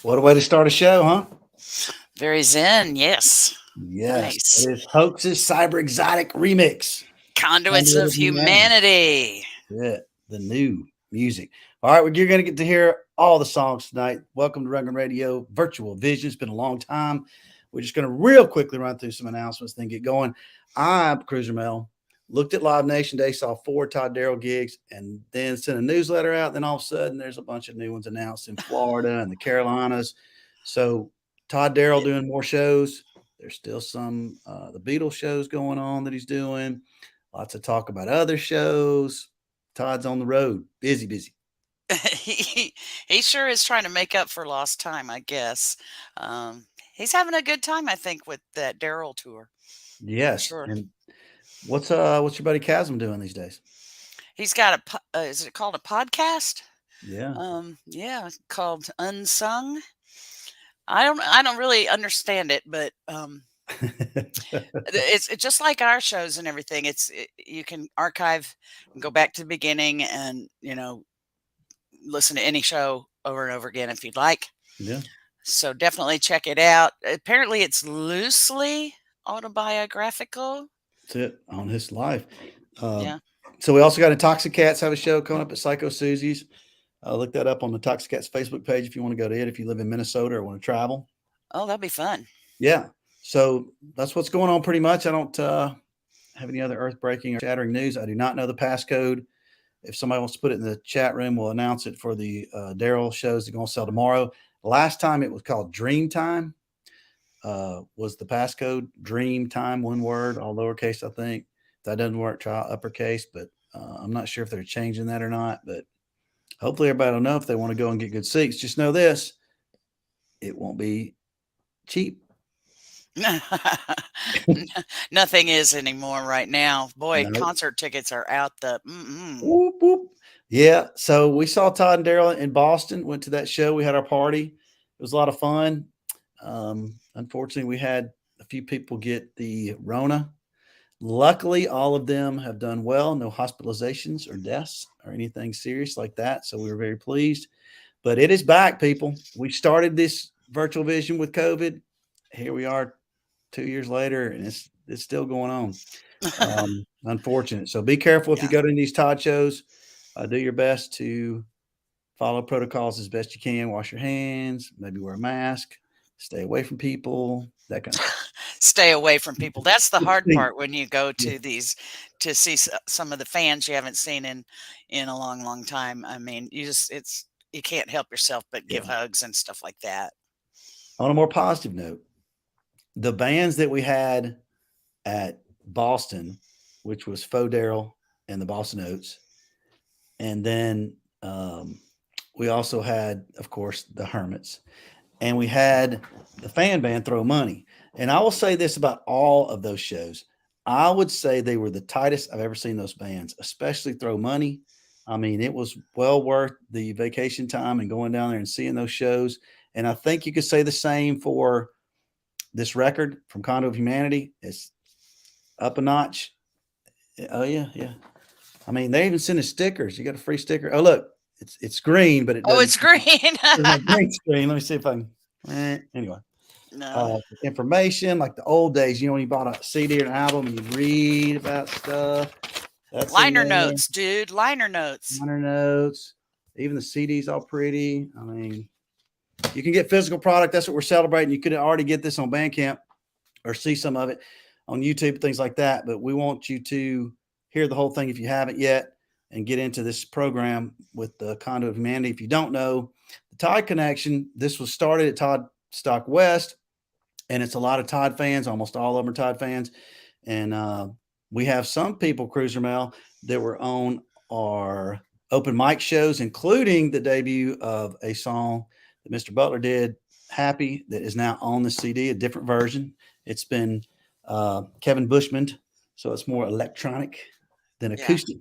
What a way to start a show, huh? Very zen, yes. Yes, Nice. it is Hoaxes Cyber Exotic Remix. Conduits Conduit of of Humanity. humanity. Yeah, the new music. All right, well, you're going to get to hear all the songs tonight. Welcome to Ruggan Radio Virtual Vision. It's been a long time. We're just going to real quickly run through some announcements, then get going. I'm Cruiser Mel. Looked at Live Nation Day, saw 4 Todd Darrell gigs, and then sent a newsletter out. Then all of a sudden, there's a bunch of new ones announced in Florida and the Carolinas. So Todd Darrell doing more shows. There's still some the Beatles shows going on that he's doing. Lots of talk about other shows. Todd's on the road, busy, busy. he sure is trying to make up for lost time, I guess. He's having a good time, I think, with that Daryl tour for Yes. sure. And what's your buddy Chasm doing these days? He's got is it called a podcast? Yeah. Yeah, called Unsung. I don't really understand it, but it's just like our shows and everything. You can archive and go back to the beginning and listen to any show over and over again if you'd like. Yeah. So definitely check it out. Apparently, it's loosely autobiographical. That's it on his life. Uh, Yeah. so we also got Intoxicats have a show coming up at Psycho Susie's. Look that up on the Intoxicats Facebook page if you want to go to it, if you live in Minnesota or want to travel. Oh, that'd be fun. Yeah. So that's what's going on pretty much. I don't have any other earth breaking or shattering news. I do not know the passcode. If somebody wants to put it in the chat room, we'll announce it for the Daryl shows that are going to sell tomorrow. Last time it was called Dream Time. Was the passcode Dream Time, one word, all lowercase, I think. If that doesn't work, try uppercase, but I'm not sure if they're changing that or not. But hopefully everybody will know if they want to go and get good seats. Just know this, it won't be cheap. Nothing is anymore right now. Boy, No. concert tickets are out the. Mm-mm. Whoop, whoop. Yeah. So we saw Todd and Daryl in Boston, went to that show. We had our party. It was a lot of fun. Unfortunately, we had a few people get the Rona. Luckily, all of them have done well. No hospitalizations or deaths or anything serious like that. So we were very pleased. But it is back, people. We started this virtual vision with COVID. Here we are 2 years later, and it's still going on. Unfortunate. So be careful if you Yeah. go to these Todd shows. Do your best to follow protocols as best you can. Wash your hands, maybe wear a mask, stay away from people, that kind of stuff. Stay away from people. That's the hard Yeah. part when you go to these to see some of the fans you haven't seen in a long, long time. I mean, you can't help yourself but give Yeah. hugs and stuff like that. On a more positive note, the bands that we had at Boston, which was Faux Daryl and the Boston Oats, and then we also had, of course, the Hermits, and we had the fan band Throw Money. And I will say this about all of those shows. I would say they were the tightest I've ever seen those bands, especially Throw Money. I mean, it was well worth the vacation time and going down there and seeing those shows. And I think you could say the same for this record from Conduit of Humanity. It's up a notch. Oh yeah, yeah. I mean, they even sent us stickers. You got a free sticker. Oh look, it's green, but it Oh, doesn't. it's green. There's no green screen. Let me see if I can. Anyway, No. information like the old days. You know, when you bought a CD or an album and you read about stuff. That's in Liner there. notes, dude. Liner notes. Minor notes. Even the CD's all pretty. I mean, you can get physical product. That's what we're celebrating. You could already get this on Bandcamp or see some of it on YouTube, things like that. But we want you to hear the whole thing if you haven't yet and get into this program with the Conduit of Humanity. If you don't know, the Todd Connection, this was started at Todd Stock West, and it's a lot of Todd fans. Almost all of them are Todd fans. And we have some people, Cruiser Mel, that were on our open mic shows, including the debut of a song that Mr. Butler did, Happy, that is now on the CD, a different version. It's been Kevin Bushman, so it's more electronic than Yeah. acoustic.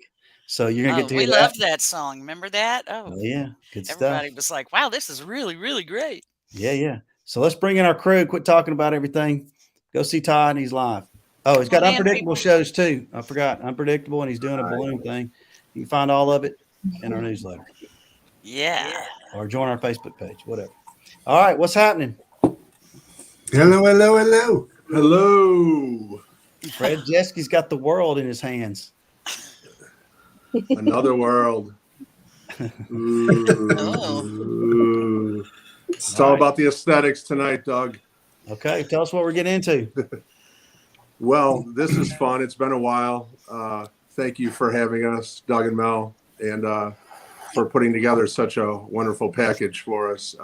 So you're going to get Oh, to we hear that. loved that song. Remember that? Oh, Oh, yeah. Good stuff. everybody was like, wow, this is really, really great. Yeah, yeah. So let's bring in our crew. Quit talking about everything. Go see Todd, and he's live. Oh, he's Come on got in, unpredictable people. shows too. I forgot. Unpredictable, and he's doing a balloon thing. You can find all of it in our newsletter Yeah. or join our Facebook page, whatever. All right, what's happening? Hello. Fred Jeski's got the world in his hands. Another world. Ooh. It's all about the aesthetics tonight, Doug. Okay, tell us what we're getting into. Well, this is fun. It's been a while. Thank you for having us, Doug and Mel, and for putting together such a wonderful package for us.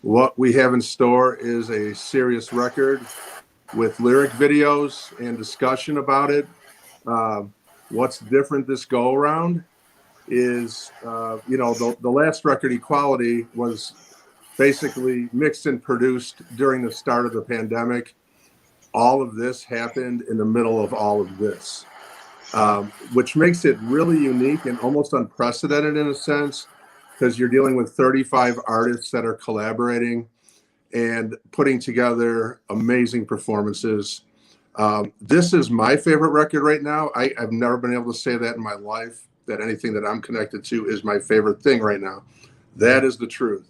What we have in store is a serious record with lyric videos and discussion about it. What's different this go around is, the last record, Equality, was basically mixed and produced during the start of the pandemic. All of this happened in the middle of all of this, which makes it really unique and almost unprecedented in a sense, because you're dealing with 35 artists that are collaborating and putting together amazing performances. This is my favorite record right now. I've never been able to say that in my life, that anything that I'm connected to is my favorite thing right now. That is the truth.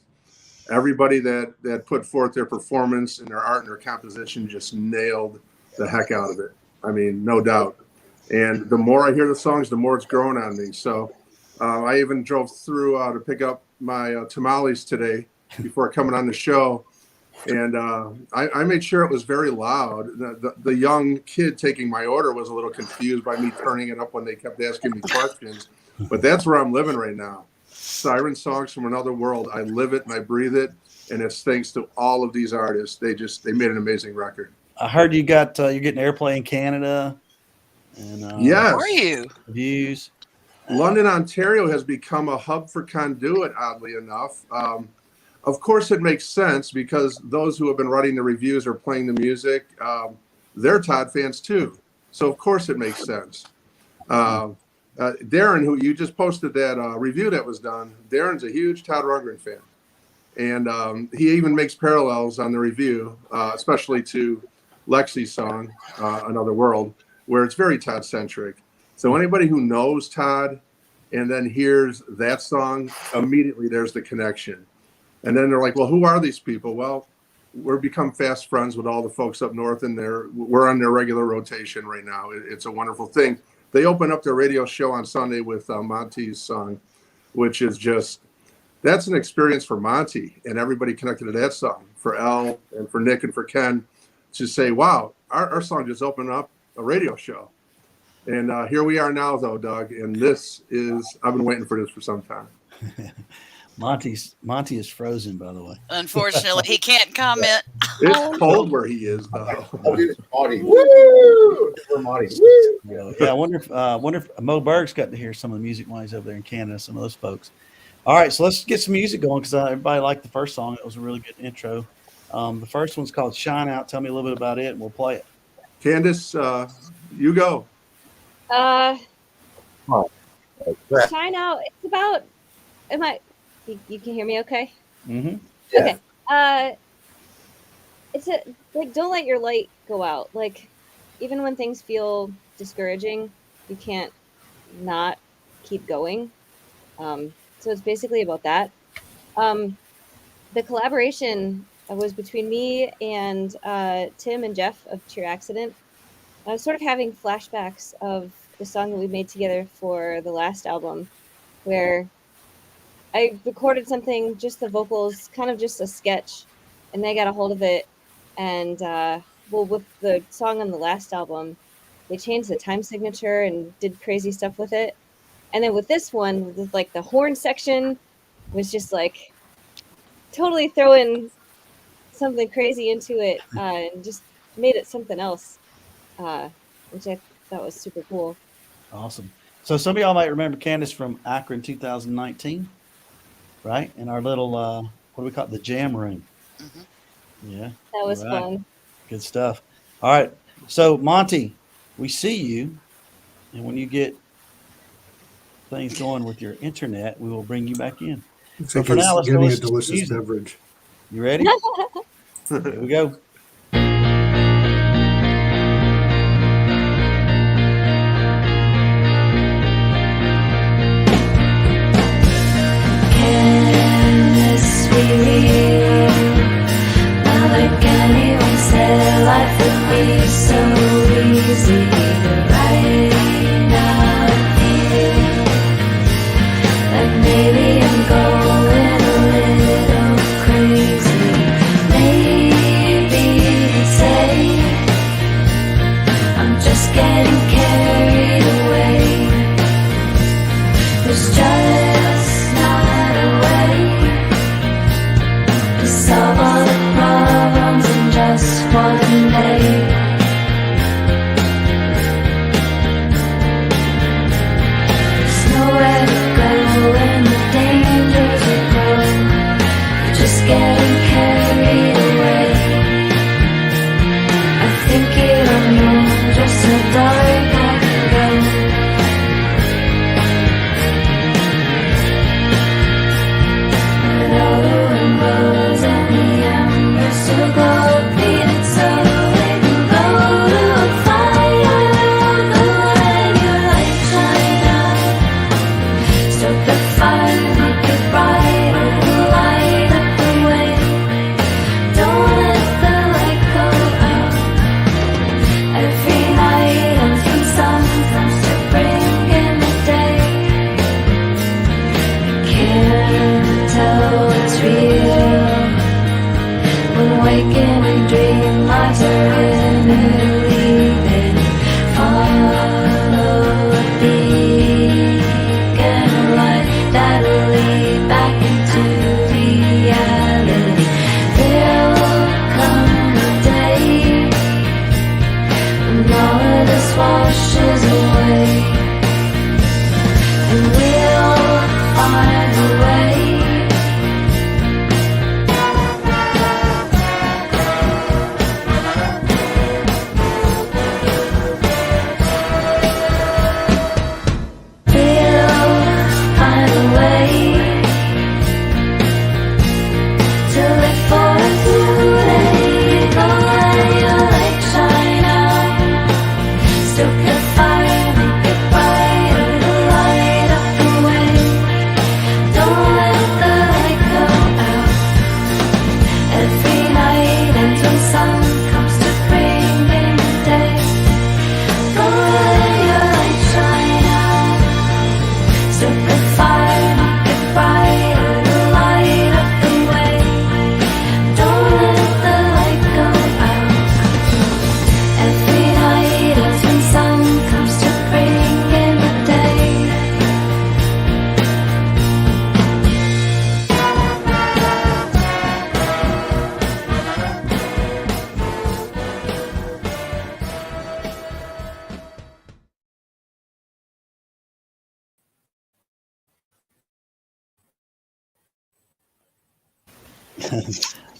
Everybody that put forth their performance and their art and their composition just nailed the heck out of it. I mean, no doubt. And the more I hear the songs, the more it's growing on me. So I even drove through to pick up my tamales today before coming on the show. And I made sure it was very loud. The young kid taking my order was a little confused by me turning it up when they kept asking me questions. But that's where I'm living right now. Siren songs from another world. I live it and I breathe it. And it's thanks to all of these artists. They made an amazing record. I heard you got you're getting airplay in Canada. And yes. How are you? Views. London, Ontario has become a hub for Conduit, oddly enough. Of course, it makes sense because those who have been writing the reviews or playing the music, they're Todd fans too. So, of course, it makes sense. Darren, who you just posted that review that was done, Darren's a huge Todd Rundgren fan. And he even makes parallels on the review, especially to Lexi's song, Another World, where it's very Todd-centric. So anybody who knows Todd and then hears that song, immediately there's the connection. And then they're like, well, who are these people? Well, we're become fast friends with all the folks up north, and we're on their regular rotation right now. It's a wonderful thing. They open up their radio show on Sunday with Monty's song, which is that's an experience for Monty and everybody connected to that song, for Elle and for Nick and for Ken, to say, wow, our song just opened up a radio show. And here we are now, though, Doug, and I've been waiting for this for some time. Monty is frozen, by the way. Unfortunately, he can't comment. It's cold where he is, though. Woo! Yeah, I wonder if Mo Berg's got to hear some of the music while he's over there in Canada. Some of those folks. All right, so let's get some music going because everybody liked the first song. It was a really good intro. The first one's called "Shine Out." Tell me a little bit about it, and we'll play it. Candace, you go. Shine Out. It's about. You can hear me okay? Mm-hmm. Yeah. Okay. It's don't let your light go out. Like, even when things feel discouraging, you can't not keep going. So it's basically about that. The collaboration was between me and Tim and Jeff of Cheer Accident. I was sort of having flashbacks of the song that we made together for the last album, where I recorded something, just the vocals, kind of just a sketch, and they got a hold of it. And with the song on the last album, they changed the time signature and did crazy stuff with it. And then with this one, with like the horn section, was just like totally throwing something crazy into it and just made it something else, which I thought was super cool. Awesome. So some of y'all might remember Candace from Akron 2019, right? In our little, what do we call it? The jam room. Mm-hmm. Yeah. That was fun. Good stuff. All right. So Monty, we see you. And when you get things going with your internet, we will bring you back in. So for now, let's getting a delicious beverage. You ready? Here we go. Can this be real?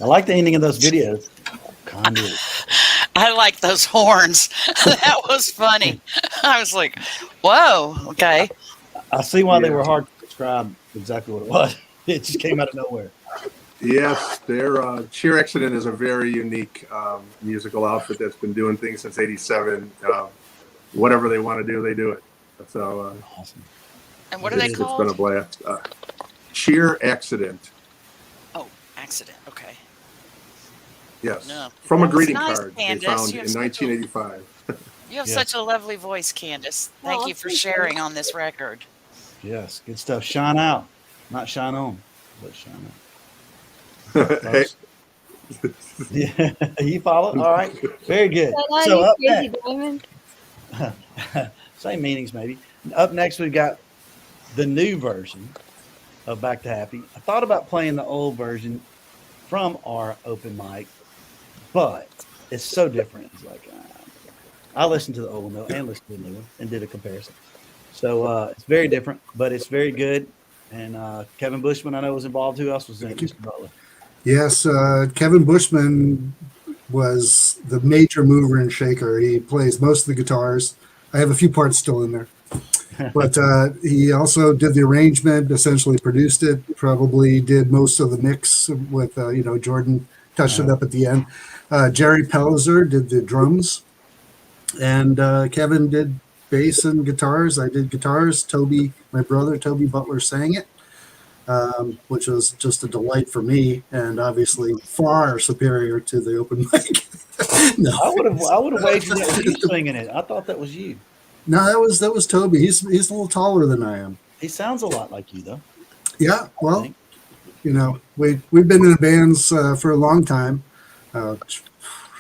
I like the ending of those videos. Conduit. I like those horns. That was funny. I was like, whoa, okay. I see why they were hard to describe exactly what it was. It just came out of nowhere. Yes, their Sheer Accident is a very unique musical outfit that's been doing things since '87. Whatever they want to do, they do it. So Awesome. And what are they it's called? been a blast. Sheer Accident. Oh, Accident. Okay. Yes. No. From a Well, it's greeting nice, card Candace. they found You in have 1985. You have Yes. such a lovely voice, Candace. Thank Aw, you for thank you. sharing on this record. Yes, good stuff. Shine out, not shine on, but shine out. Hey, Yeah, you follow? All right, very good. I So you up crazy next, diamond. same meanings maybe. Up next, we've got the new version of Back to Happy. I thought about playing the old version from our open mic, but it's so different. It's like I listened to the old one and listened to the new one and did a comparison. So it's very different, but it's very good. And Kevin Bushman, I know, was involved. Who else was in it? Mr. Butler. Yes, Kevin Bushman was the major mover and shaker. He plays most of the guitars. I have a few parts still in there. But he also did the arrangement, essentially produced it, probably did most of the mix with, Jordan touched it up at the end. Jerry Pellizer did the drums. And Kevin did bass and guitars. I did guitars. Toby, my brother, Toby Butler, sang it, which was just a delight for me, and obviously far superior to the open mic. No, I would have wagered that was you singing it. I thought that was you. no, that was Toby. He's a little taller than I am. He sounds a lot like you, though. Yeah, I well, think. we've been in bands for a long time,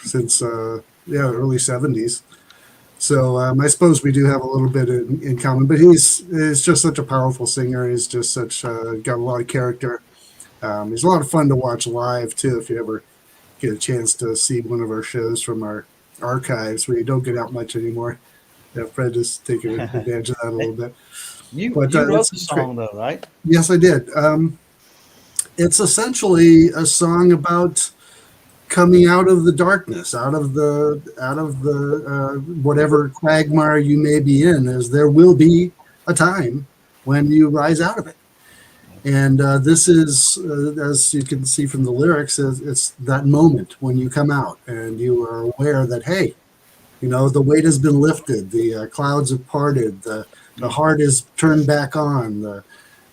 since early '70s. So I suppose we do have a little bit in common. But he's just such a powerful singer. He's just got a lot of character. He's a lot of fun to watch live too. If you ever get a chance to see one of our shows from our archives, we don't get out much anymore. Yeah, Fred is taking advantage of that a little bit. You But, wrote it's the song, though, right? Yes, I did. It's essentially a song about coming out of the darkness, out of the whatever quagmire you may be in. As there will be a time when you rise out of it, and this is, as you can see from the lyrics, it's that moment when you come out and you are aware that, hey, the weight has been lifted, the clouds have parted, the heart is turned back on.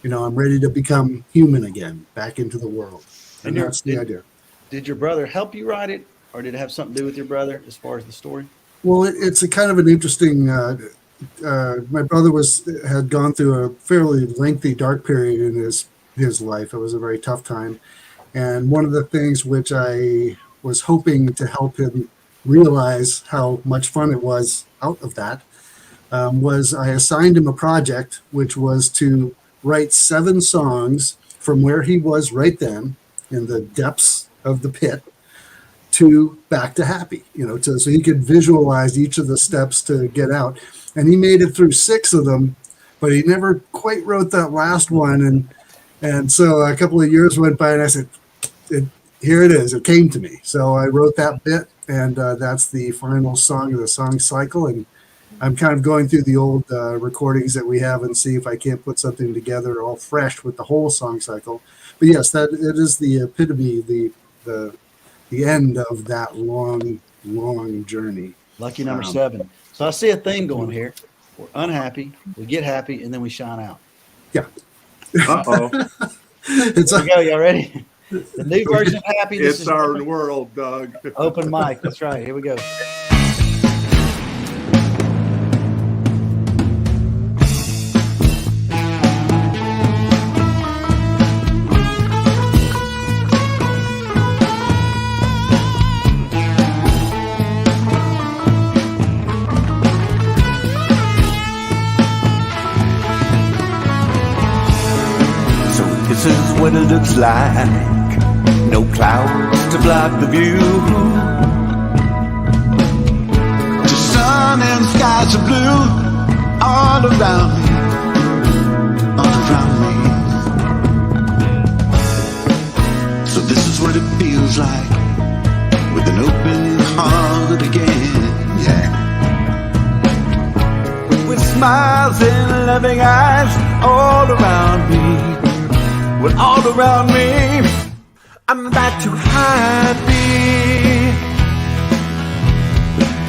I'm ready to become human again, back into the world, and that's the idea. Did your brother help you write it, or did it have something to do with your brother as far as the story? Well, it's a kind of an interesting. My brother had gone through a fairly lengthy dark period in his life. It was a very tough time, and one of the things which I was hoping to help him realize how much fun it was out of that was I assigned him a project, which was to write 7 songs from where he was right then in the depths of the pit to Back to Happy, so he could visualize each of the steps to get out. And he made it through 6 of them, but he never quite wrote that last one. And so a couple of years went by, and I said, here it is. It came to me. So I wrote that bit, and that's the final song of the song cycle. And I'm kind of going through the old recordings that we have and see if I can't put something together all fresh with the whole song cycle. But yes, that it is the epitome, the end of that long, long journey. Lucky number 7. So I see a theme going here. We're unhappy, we get happy, and then we shine out. Yeah. Uh-oh. It's There we go. Y'all ready? The new version of Happy. This It's is our world, Doug. open mic. That's right. Here we go. This is what it looks like. No clouds to block the view. Just sun and skies are blue all around me, all around me. So this is feels like with an open heart again, yeah. With smiles and loving eyes all around me, well, all around me, I'm back to happy.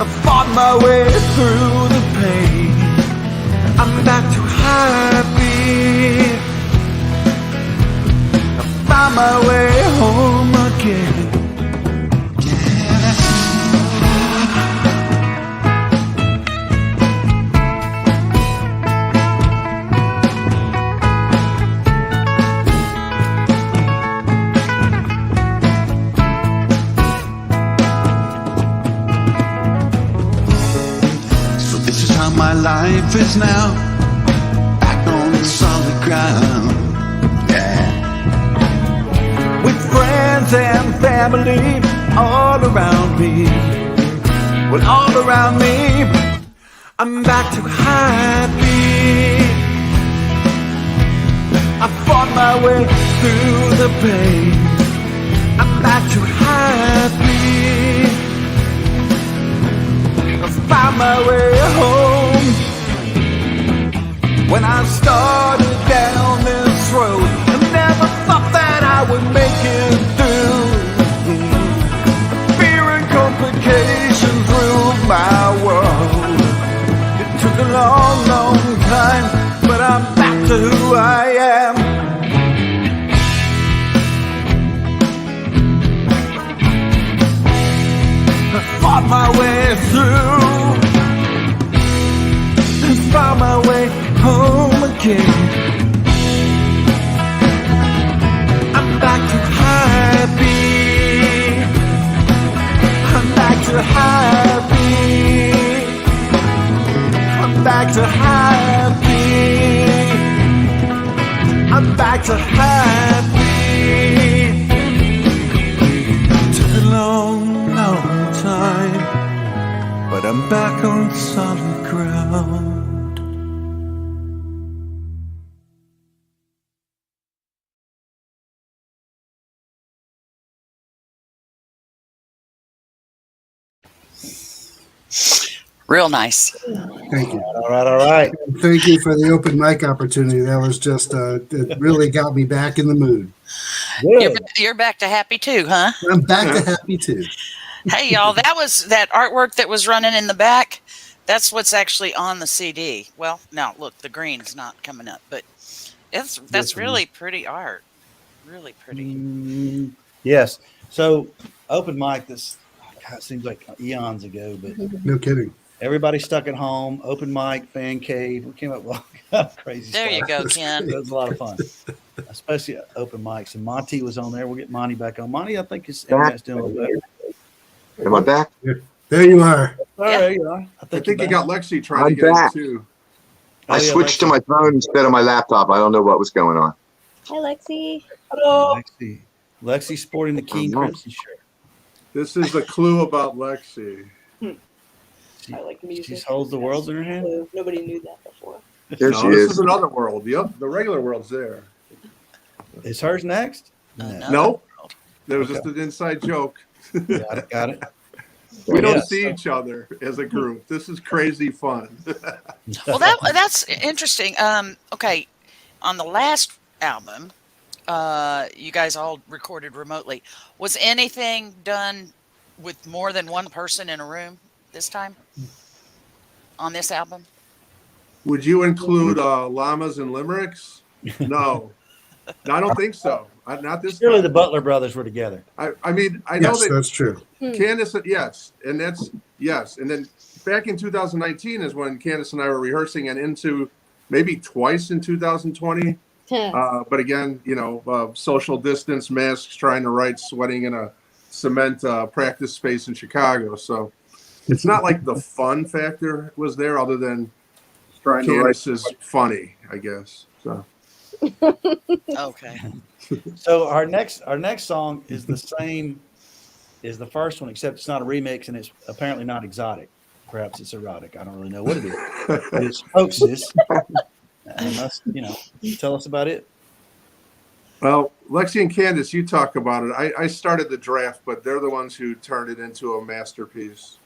I fought my way through the pain. I'm back to happy. I found my way home again. So this is how my life is now, back on solid ground. With friends and family all around me, well, all around me, I'm back to happy. I fought my way through the pain. I'm back to happy. I found my way home. When I started down this road, I never thought that I would make it through. Fear and complications ruled my world. It took a long, long time, but I'm back to who I am. I fought my way through and found my way home again. I'm back to happy. I'm back to happy. I'm back to happy. I'm back to happy. Took a long, long time, but I'm back on solid ground. Real nice. Thank you. All right. Thank you for the open mic opportunity. That was just, it really got me back in the mood. Good. You're back to happy too, huh? I'm back to happy too. Hey, y'all, that was that artwork that was running in the back. That's what's actually on the CD. Well, now look, the green's not coming up, but that's really pretty art. Really pretty. Yes. So open mic, this God, it seems like eons ago, but No kidding. everybody stuck at home. Open mic, fan cave. We came up with all crazy There stuff. you go, Ken. It was a lot of fun, especially open mics. And Monty was on there. We'll get Monty back on. Monty, I think his internet's doing a little better. Am I back? There you are. All right, you are. I think you you're got back. Lexi trying to I'm get back. in too. Oh, I yeah, switched to Lexi. my phone instead of my laptop. I don't know what was going on. Hi, Lexi. Lexi. Lexi's sporting the King Crimson shirt. This is a clue about Lexi. She, I like music. she holds the world in her hand. Nobody knew that before. There No, she this is. is another world. Yep, the regular world's there. Is hers next? No. Nope. There was just an inside joke. Got it. Got it. We don't Yeah, see each other as a group. This is crazy fun. Well, that's interesting. Okay, on the last album, you guys all recorded remotely. Was anything done with more than one person in a room this time on this album? Would you include llamas and limericks? No, I don't think so. Not this Surely time. the Butler brothers were together. I mean, I know Yes, that that's true. Candace, yes, and that's yes. And then back in 2019 is when Candace and I were rehearsing, and into maybe twice in 2020. But again, you know, social distance, masks, trying to write, sweating in a cement practice space in Chicago. So it's not like the fun factor was there, other than Trying Candace is funny, I guess. So Okay. So our next song is the same as the first one, except it's not a remix and it's apparently not exotic. Perhaps it's erotic. I don't really know what it is. But it's Hoaxes. And tell us about it. Well, Lexi and Candace, you talk about it. I started the draft, but they're the ones who turned it into a masterpiece.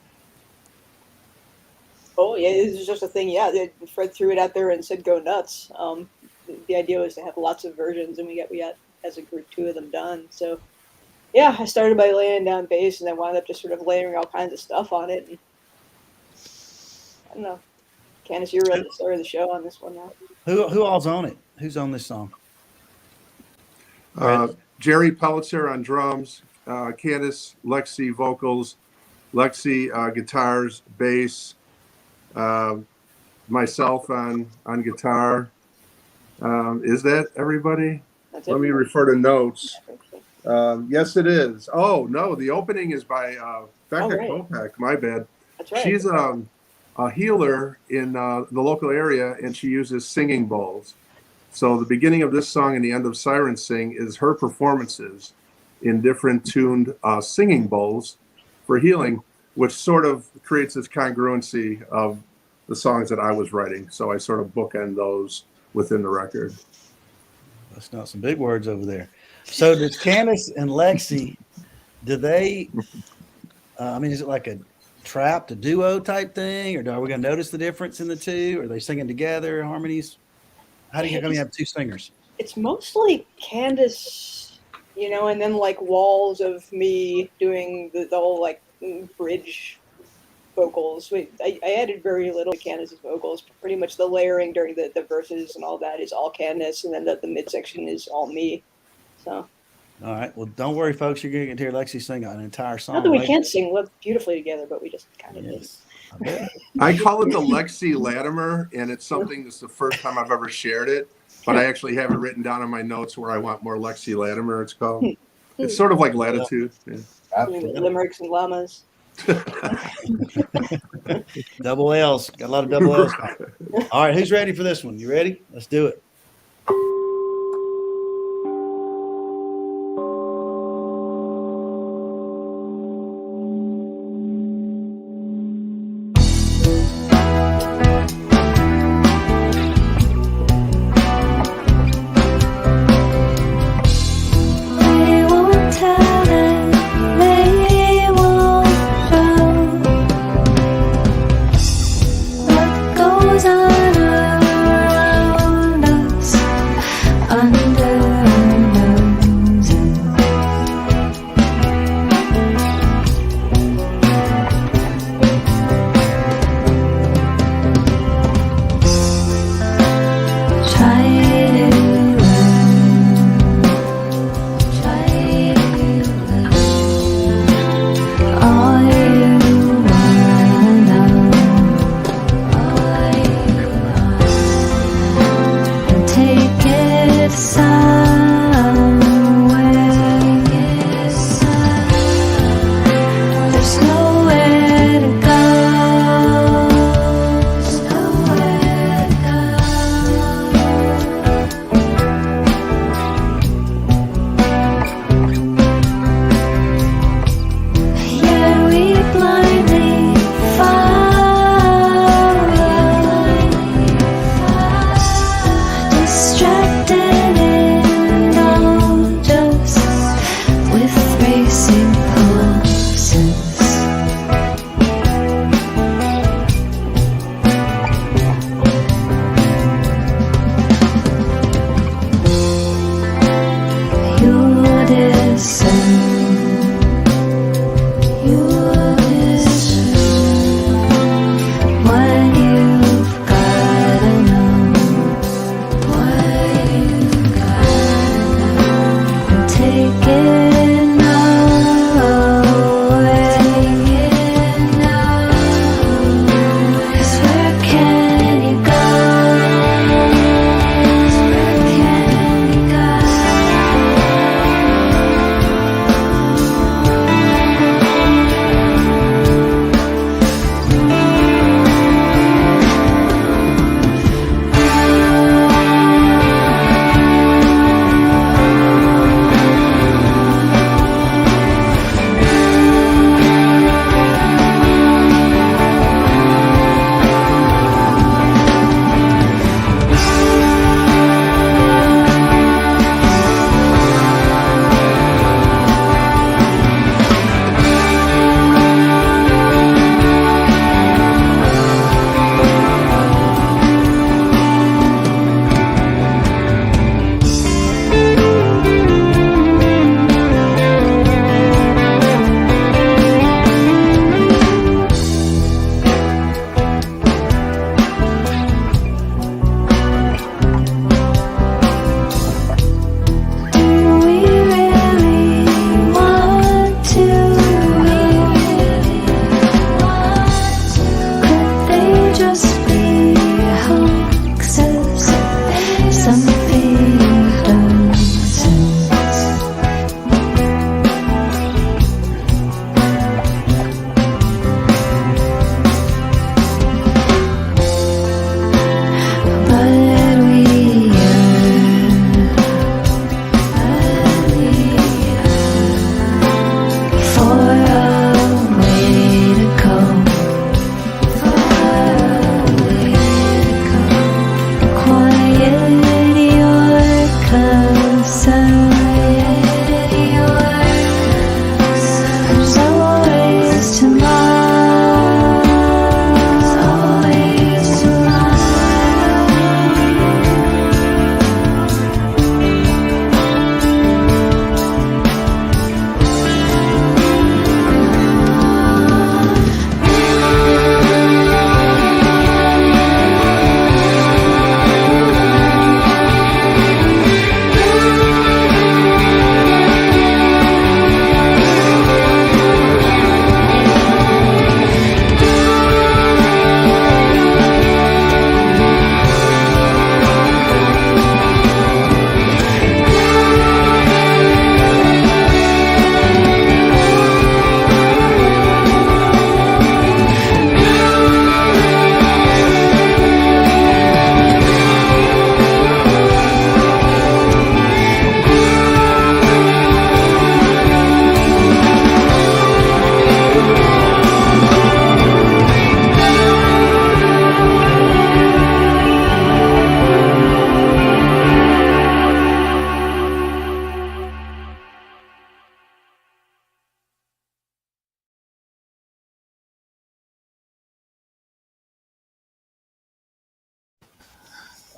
Oh yeah, this is just a thing. Yeah, Fred threw it out there and said, "Go nuts." The idea was to have lots of versions, and we got as a group 2 of them done. So yeah, I started by laying down bass, and then wound up just sort of layering all kinds of stuff on it. And I don't know, Candace, you're really the star of the show on this one now. Who all's on it? Who's on this song? Jerry Pellitzer on drums, Candace, Lexi vocals, Lexi guitars, bass, myself on guitar. Is that everybody? That's Let me it. refer to notes. I think so. Yes, it is. Oh no, the opening is by Becca Oh, right. Kopech. My bad. That's right. She's a healer in the local area, and she uses singing bowls. So the beginning of this song and the end of Siren Sing is her performances in different tuned singing bowls for healing, which sort of creates this congruency of the songs that I was writing. So I sort of bookend those within the record. That's not some big words over there. So does Candace and Lexi, do they, is it like a trapped, a duo type thing, or are we going to notice the difference in the two? Are they singing together, harmonies? How do you have 2 singers? It's mostly Candace, and then like walls of me doing the whole like bridge vocals. I added very little to Candace's vocals. Pretty much the layering during the verses and all that is all Candace, and then the midsection is all me. So. All right. Well, don't worry, folks. You're going to get to hear Lexi sing an entire song. Not that we later. can't sing beautifully together, but we just kind of Yes. I bet. I call it the Lexi Latimer, and it's something that's the first time I've ever shared it, but I actually have it written down in my notes where I want more Lexi Latimer, it's called. It's sort of like Latitude. Yeah. limericks and llamas. Double L's. Got a lot of double L's. All right. Who's ready for this one? You ready? Let's do it. They won't tell it, they won't show what goes on around us.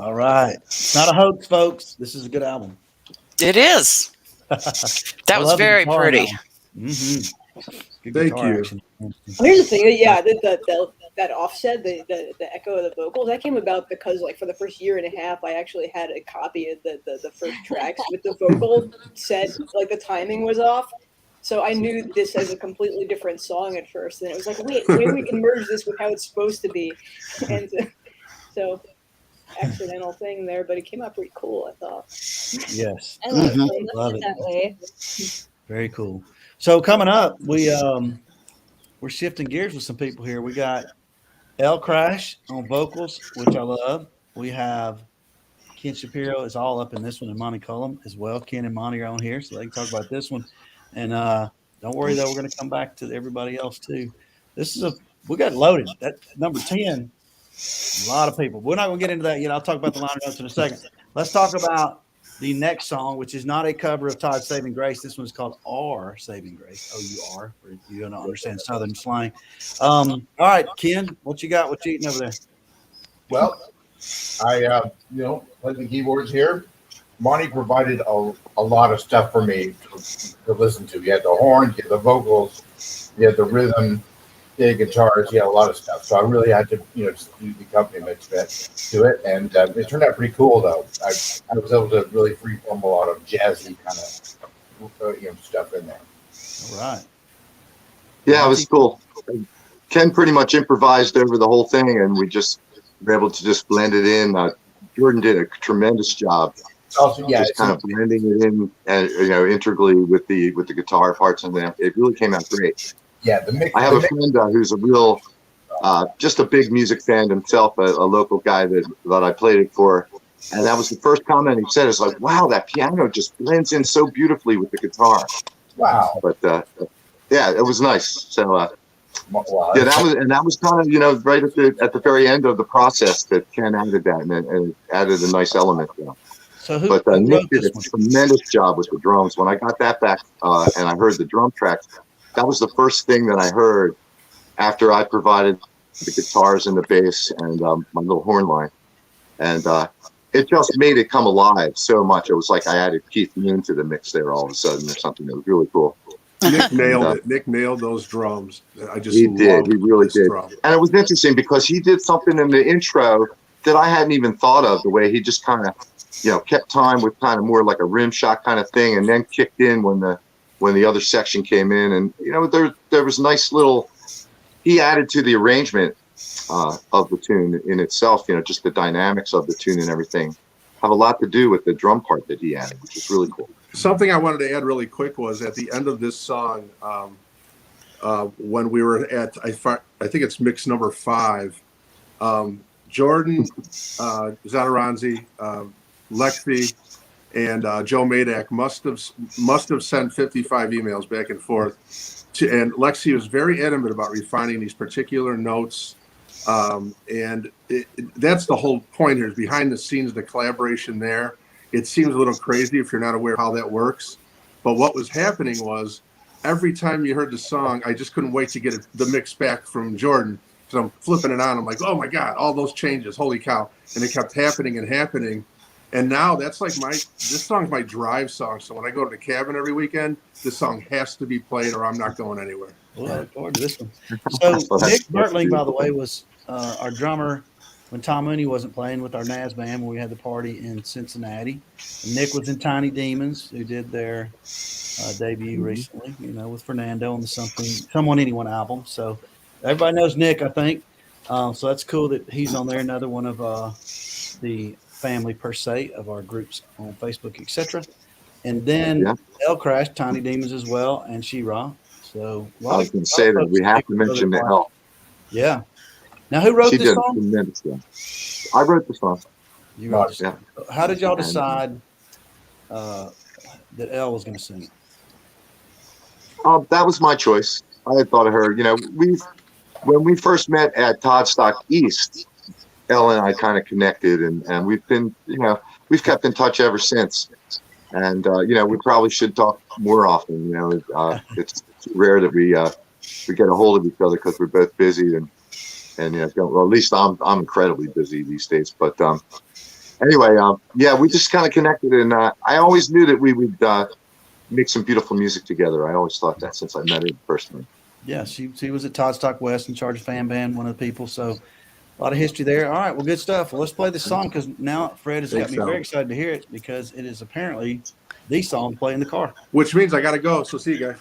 All right. It's not a hoax, folks. This is a good album. It is. That was very pretty. Good Thank guitar you. action. Here's the thing, yeah, that offset, the echo of the vocals, that came about because like for the first year and a half, I actually had a copy of the first tracks with the vocal set, like the timing was off. So I knew this as a completely different song at first, and it was like, wait, maybe we can merge this with how it's supposed to be, and so accidental thing there, but it came out pretty cool, I thought. Yes. I love Mhm. it. Love Love it. it that way. Very cool. So coming up, we're shifting gears with some people here. We got L Crash on vocals, which I love. We have Ken Shapiro is all up in this one, and Monty Cullum as well. Ken and Monty are on here, so they can talk about this one. And don't worry though, we're going to come back to everybody else too. We got loaded. That number 10, a lot of people. We're not going to get into that yet. I'll talk about the liner notes in a second. Let's talk about the next song, which is not a cover of Todd's Saving Grace. This one's called Our Saving Grace. O-U-R, for you don't understand Southern slang. All right, Ken, what you got? What you eating over there? Well, I played the keyboards here. Monty provided a lot of stuff for me to listen to. You had the horns, you had the vocals, you had the rhythm, you had guitars, you had a lot of stuff. So I really had to, just do the accompaniment to it, and it turned out pretty cool though. I was able to really freeform a lot of jazzy kind of stuff in there. All right. Yeah, it was cool. Ken pretty much improvised over the whole thing, and we just were able to just blend it in. Jordan did a tremendous job. Also, yeah, just kind of blending it in, integrally with the guitar parts, and it really came out great. Yeah, the mix. I have a friend who's a real, just a big music fan himself, a local guy that I played it for, and that was the first comment he said. It's like, wow, that piano just blends in so beautifully with the guitar. Wow. But yeah, it was nice. So wow, yeah, that was kind of right at the very end of the process that Ken added that, and it added a nice element. So but Nick did a tremendous job with the drums. When I got that back and I heard the drum tracks, that was the first thing that I heard after I provided the guitars and the bass and my little horn line. And it just made it come alive so much. It was like I added Keith Moon to the mix there all of a sudden or something. It was really cool. Nick nailed it. Nick nailed those drums. He really did. Drum. And it was interesting because he did something in the intro that I hadn't even thought of, the way he just kind of, kept time with kind of more like a rim shot kind of thing, and then kicked in when the other section came in. And, there was nice little, he added to the arrangement of the tune in itself, just the dynamics of the tune and everything have a lot to do with the drum part that he added, which is really cool. Something I wanted to add really quick was at the end of this song, when we were at, I think it's mix number 5, Jordan, Zadaranzi, Lexi, and Joe Madak must have sent 55 emails back and forth. And Lexi was very adamant about refining these particular notes. And that's the whole point here, is behind the scenes, the collaboration there. It seems a little crazy if you're not aware of how that works. But what was happening was every time you heard the song, I just couldn't wait to get the mix back from Jordan. So I'm flipping it on. I'm like, oh my God, all those changes, holy cow. And it kept happening and happening. And now that's like this song's my drive song. So when I go to the cabin every weekend, this song has to be played or I'm not going anywhere. Well, I look forward to this one. So Nick Bertling, by the way, was our drummer when Tom Mooney wasn't playing with our NAS band when we had the party in Cincinnati. And Nick was in Tiny Demons, who did their debut recently, with Fernando on the Someone Anyone album. So everybody knows Nick, I think. So that's cool that he's on there. Another one of the family per se of our groups on Facebook, etc. And then El Crash, Tiny Demons as well, and She-Ra. So I was going to say that we have to mention the help. Yeah. Now, who wrote this song? Tremendous job. I wrote the song. You wrote it. How did y'all decide that Elle was going to sing it? That was my choice. I had thought of her. When we first met at Toddstock East, Elle and I kind of connected, and we've been, we've kept in touch ever since. And we probably should talk more often. It's rare that we get a hold of each other because we're both busy, and well, at least I'm incredibly busy these days. But Anyway, yeah, we just kind of connected, and I always knew that we would make some beautiful music together. I always thought that since I met her personally. Yeah, she was at Toddstock West in charge of fan band, one of the people. So a lot of history there. All right, well, good stuff. Well, let's play this song because now Fred has got Thanks, me Sal. very excited to hear it because it is apparently the song to play in the car. Which means I got to go. So see you guys.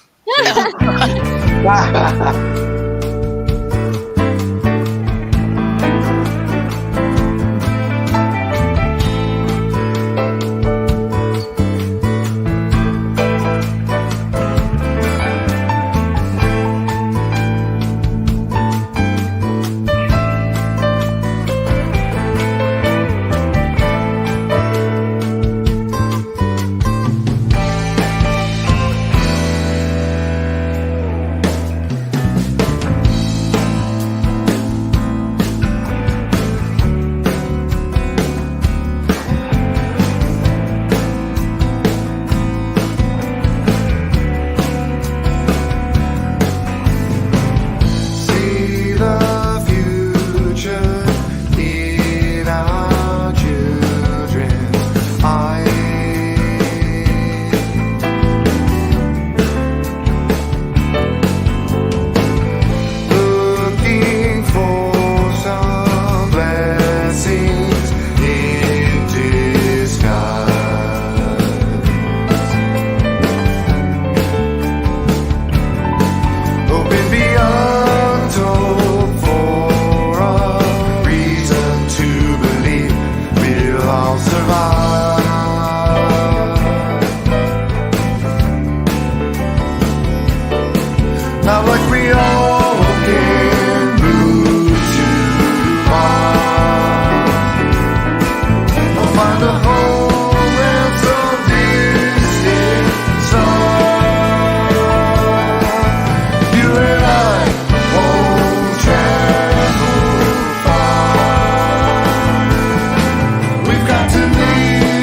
We've got to leave.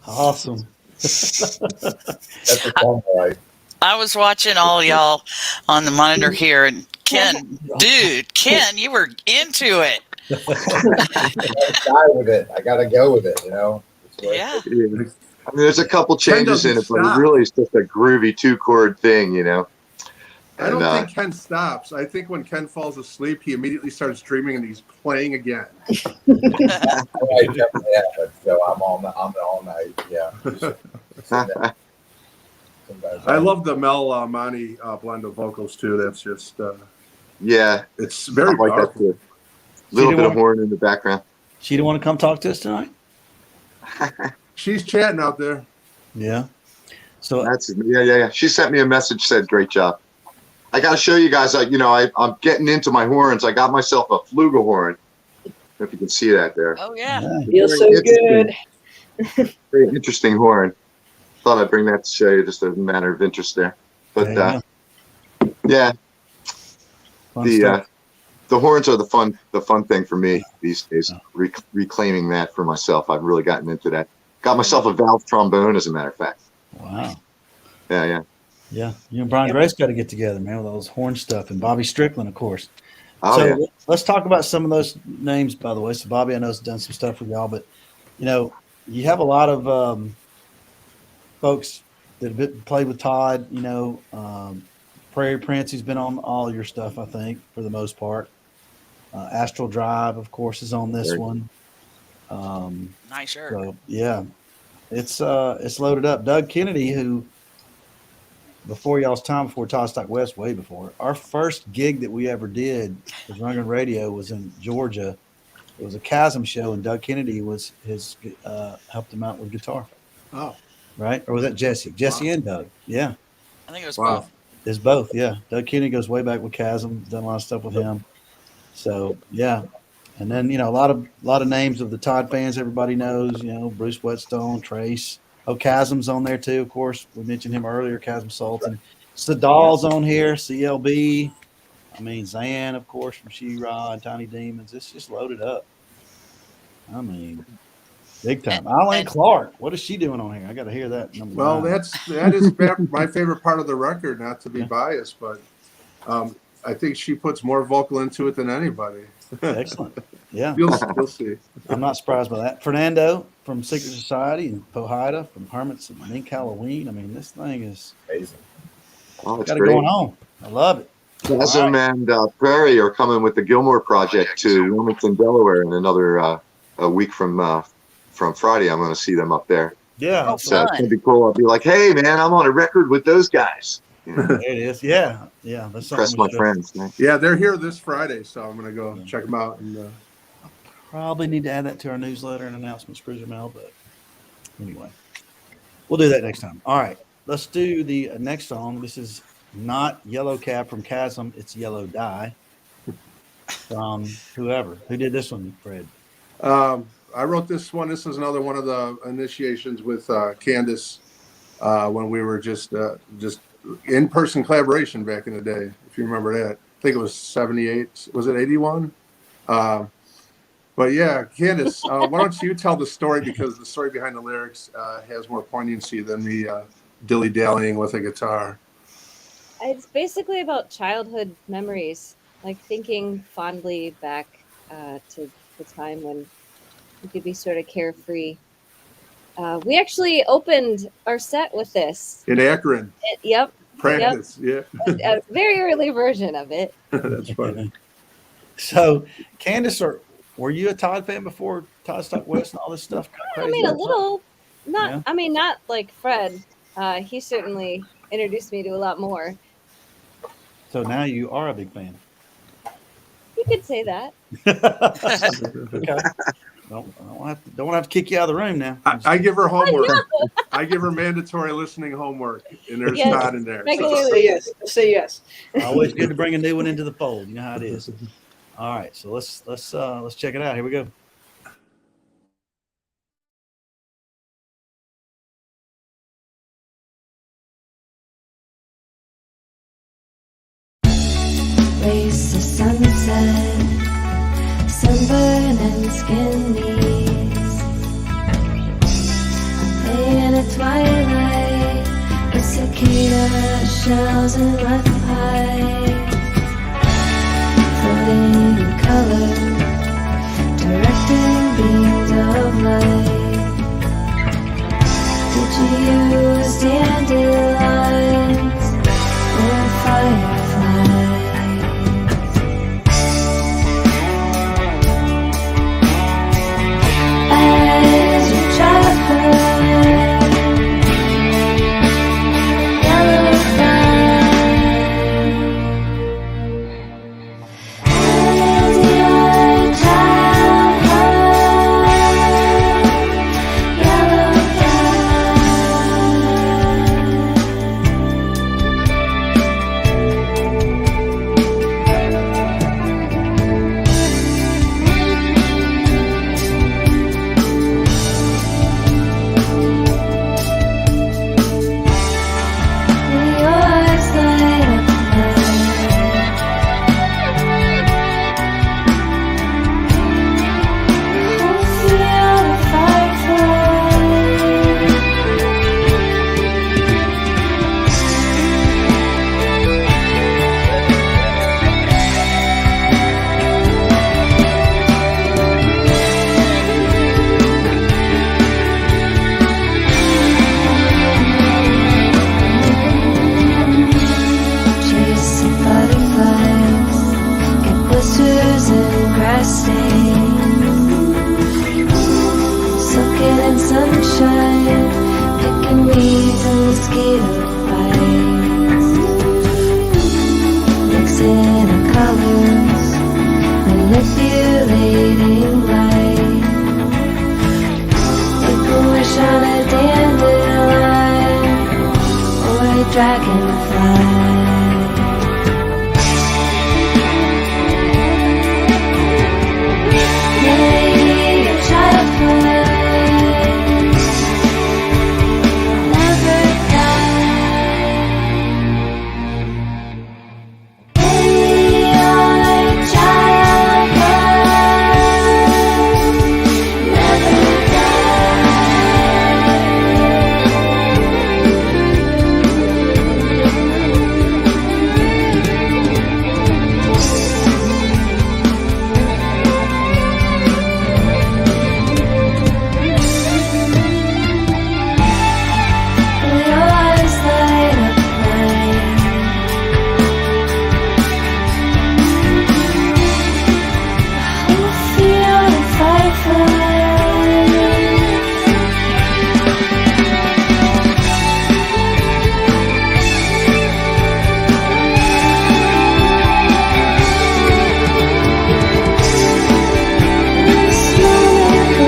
Awesome. That's a fun right? I was watching all y'all on the monitor here, and Ken, you were into it. Die with it. I gotta go with it. Yeah. I mean, there's a couple changes doesn't in it, but it stop. really is just a groovy 2-chord thing, I don't And, think Ken stops. I think when Ken falls asleep, he immediately starts dreaming and he's playing again. Right, definitely happens. So I'm all night. Yeah. Sometimes I love the Mel Monty blend of vocals too. That's just yeah, it's I very like that powerful. too. Little didn't bit of want- horn in the background. She didn't want to come talk to us tonight. She's chatting out there. Yeah. So That's yeah. She sent me a message, said, "Great job." I got to show you guys. I'm getting into my horns. I got myself a flugelhorn. If you can see that there. Oh yeah. Feels so good. Very interesting horn. Thought I'd bring that to show you, just a matter of interest there. But there you yeah, go. Fun stuff. the horns are the fun thing for me these days. Reclaiming that for myself. I've really gotten into that. Got myself a valve trombone, as a matter of fact. Wow. Yeah. Yeah. You and Brian Grace got to get together, man, with all those horn stuff, and Bobby Strickland, of course. Oh, so yeah. let's talk about some of those names, by the way. So Bobby, I know, has done some stuff with y'all, but you have a lot of folks that have played with Todd. Prairie Prince, he's been on all your stuff, I think, for the most part. Astral Drive, of course, is on this one. Nice shirt. So yeah, it's loaded up. Doug Kennedy, who before y'all's time, before Todd Stock West, way before, our first gig that we ever did with Rungun Radio was in Georgia. It was a Chasm show, and Doug Kennedy was helped him out with guitar. Oh, right? Or was that Jesse? Jesse and Doug. Yeah, I think it was wow. both. it's both. Yeah, Doug Kennedy goes way back with Chasm. Done a lot of stuff with him. So yeah, and then a lot of names of the Todd fans everybody knows. Bruce Whetstone, Trace. Oh, Chasm's on there too, of course. We mentioned him earlier, Chasm Sultan. Sadal's on here, CLB. I mean, Zan, of course, from She-Ra and Tiny Demons. It's just loaded up. I mean, big time. Eileen Clark, what is she doing on here? I got to hear that. Number Well, 9. that is my favorite part of the record. Not to be biased, but I think she puts more vocal into it than anybody. Excellent. Yeah, You'll see. I'm not surprised by that. Fernando from Secret Society and Pohida from Hermits and Mink Halloween. I mean, this thing is amazing. Oh, it's got it great. going on. I love it. Chasm and Prairie are coming with the Gilmore Project to Wilmington, Delaware, in another a week from Friday. I'm going to see them up there. Yeah, Oh, So it's fun. going to be cool. I'll be like, hey, man, I'm on a record with those guys. there it is. Yeah. That's Press something my we should friends, man. Yeah, they're here this Friday, so I'm gonna go check them out. And probably need to add that to our newsletter and announcements, Cruiser Mail. But anyway, we'll do that next time. All right, let's do the next song. This is not Yellow Cab from Chasm. It's Yellow Die from whoever. Who did this one, Fred? I wrote this one. This is another one of the initiations with Candace when we were just in-person collaboration back in the day, if you remember that. I think it was 78. Was it 81? But yeah, Candace, why don't you tell the story, because the story behind the lyrics has more poignancy than me dilly-dallying with a guitar. It's basically about childhood memories, like thinking fondly back to the time when you could be sort of carefree. We actually opened our set with this. In Akron, Yep, practice. Yeah, a very early version of it. that's funny. So, Candace, were you a Todd fan before Todd Stock West and all this stuff? I mean, a little. Not. Yeah. I mean, not like Fred. He certainly introduced me to a lot more. So now you are a big fan. You could say that. Okay. Don't have to kick you out of the room now. I give her homework. I give her mandatory listening homework, and there's Yes. Todd in there. Just say yes. Just say yes. Always good to bring a new one into the fold. You know how it is. All right, so let's check it out. Here we go. Race to sunset, sunburn and skin knees. Lay in a twilight with cicada shells in my pipe, floating in color, directing beams of light. Did you use dandelions or fireflies? As you travel, yellow flag, as you travel, yellow chase some butterflies, get blisters and grass stains, soaking in sunshine, picking weeds and mosquito bites, mixing of colors, manipulating light. Take a wish on a dandelion or a dragonfly. May your childhood never die. May your childhood never your eyes light up night. Oh, feel the fireflies. Smoke of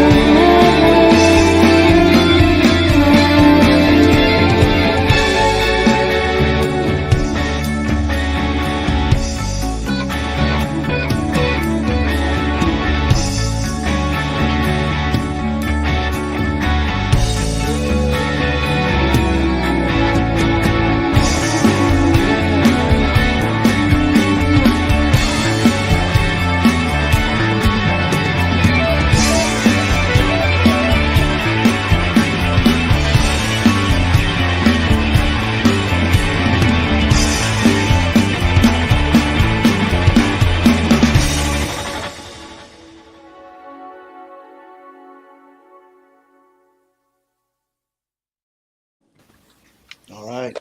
All right.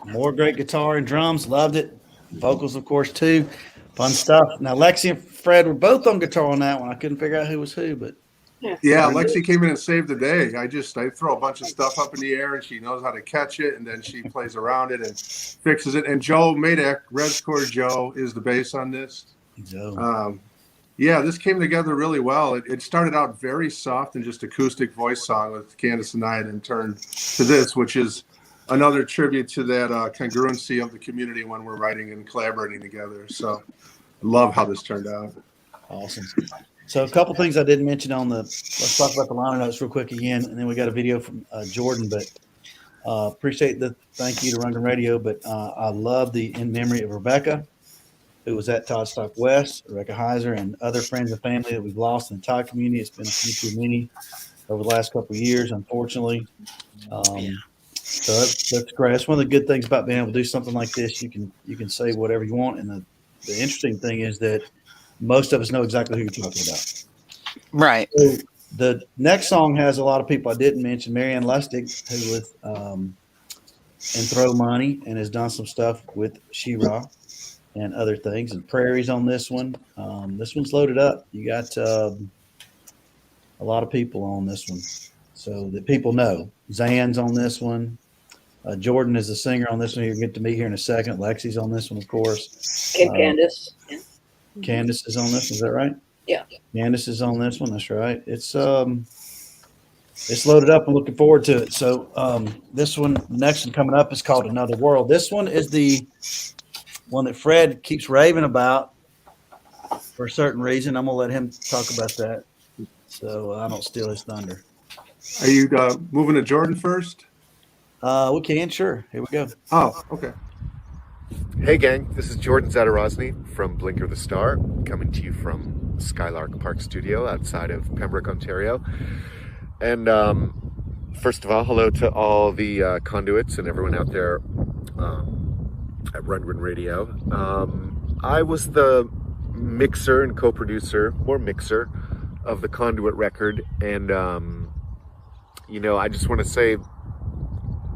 More great guitar and drums. Loved it. Vocals, of course, too. Fun stuff. Now, Lexi and Fred were both on guitar on that one. I couldn't figure out who was who, but Yeah, Lexi came in and saved the day. I throw a bunch of stuff up in the air and she knows how to catch it, and then she plays around it and fixes it. And Joe Madek, Red Score Joe, is the bass on this. Joe. Yeah, this came together really well. It started out very soft and just acoustic voice song with Candace and I, and then turned to this, which is another tribute to that congruency of the community when we're writing and collaborating together. So I love how this turned out. Awesome. So a couple things I didn't mention on let's talk about the liner notes real quick again, and then we got a video from Jordan, but appreciate the thank you to Rundgren Radio, but I love the In Memory of Rebecca, who was at Todd Stock West, Rebecca Heiser, and other friends and family that we've lost in the Todd community. It's been a few too many. over the last couple of years, unfortunately. Yeah. So that's great. That's one of the good things about being able to do something like this. You can say whatever you want, and the interesting thing is that most of us know exactly who you're talking about. Right. So the next song has a lot of people I didn't mention. Marianne Lustig, who with and Throw Money and has done some stuff with She-Ra and other things. And Prairie's on this one. This one's loaded up. You got a lot of people on this one, so that people know. Zan's on this one. Jordan is the singer on this one. You'll get to meet here in a second. Lexi's on this one, of course. And Candace. Candace is on this one. Is that right? Yeah. Candace is on this one. That's right. It's loaded up. I'm looking forward to it. So this one, next one coming up is called Another World. This one is the one that Fred keeps raving about for a certain reason. I'm gonna let him talk about that, so I don't steal his thunder. Are you moving to Jordan first? We can, sure. Here we go. Oh, okay. Hey gang, this is Jordan Zadarozny from Blinker the Star, coming to you from Skylark Park Studio outside of Pembroke, Ontario. And first of all, hello to all the conduits and everyone out there at Rundgren Radio. I was the mixer and co-producer, or mixer, of the Conduit record, and I just want to say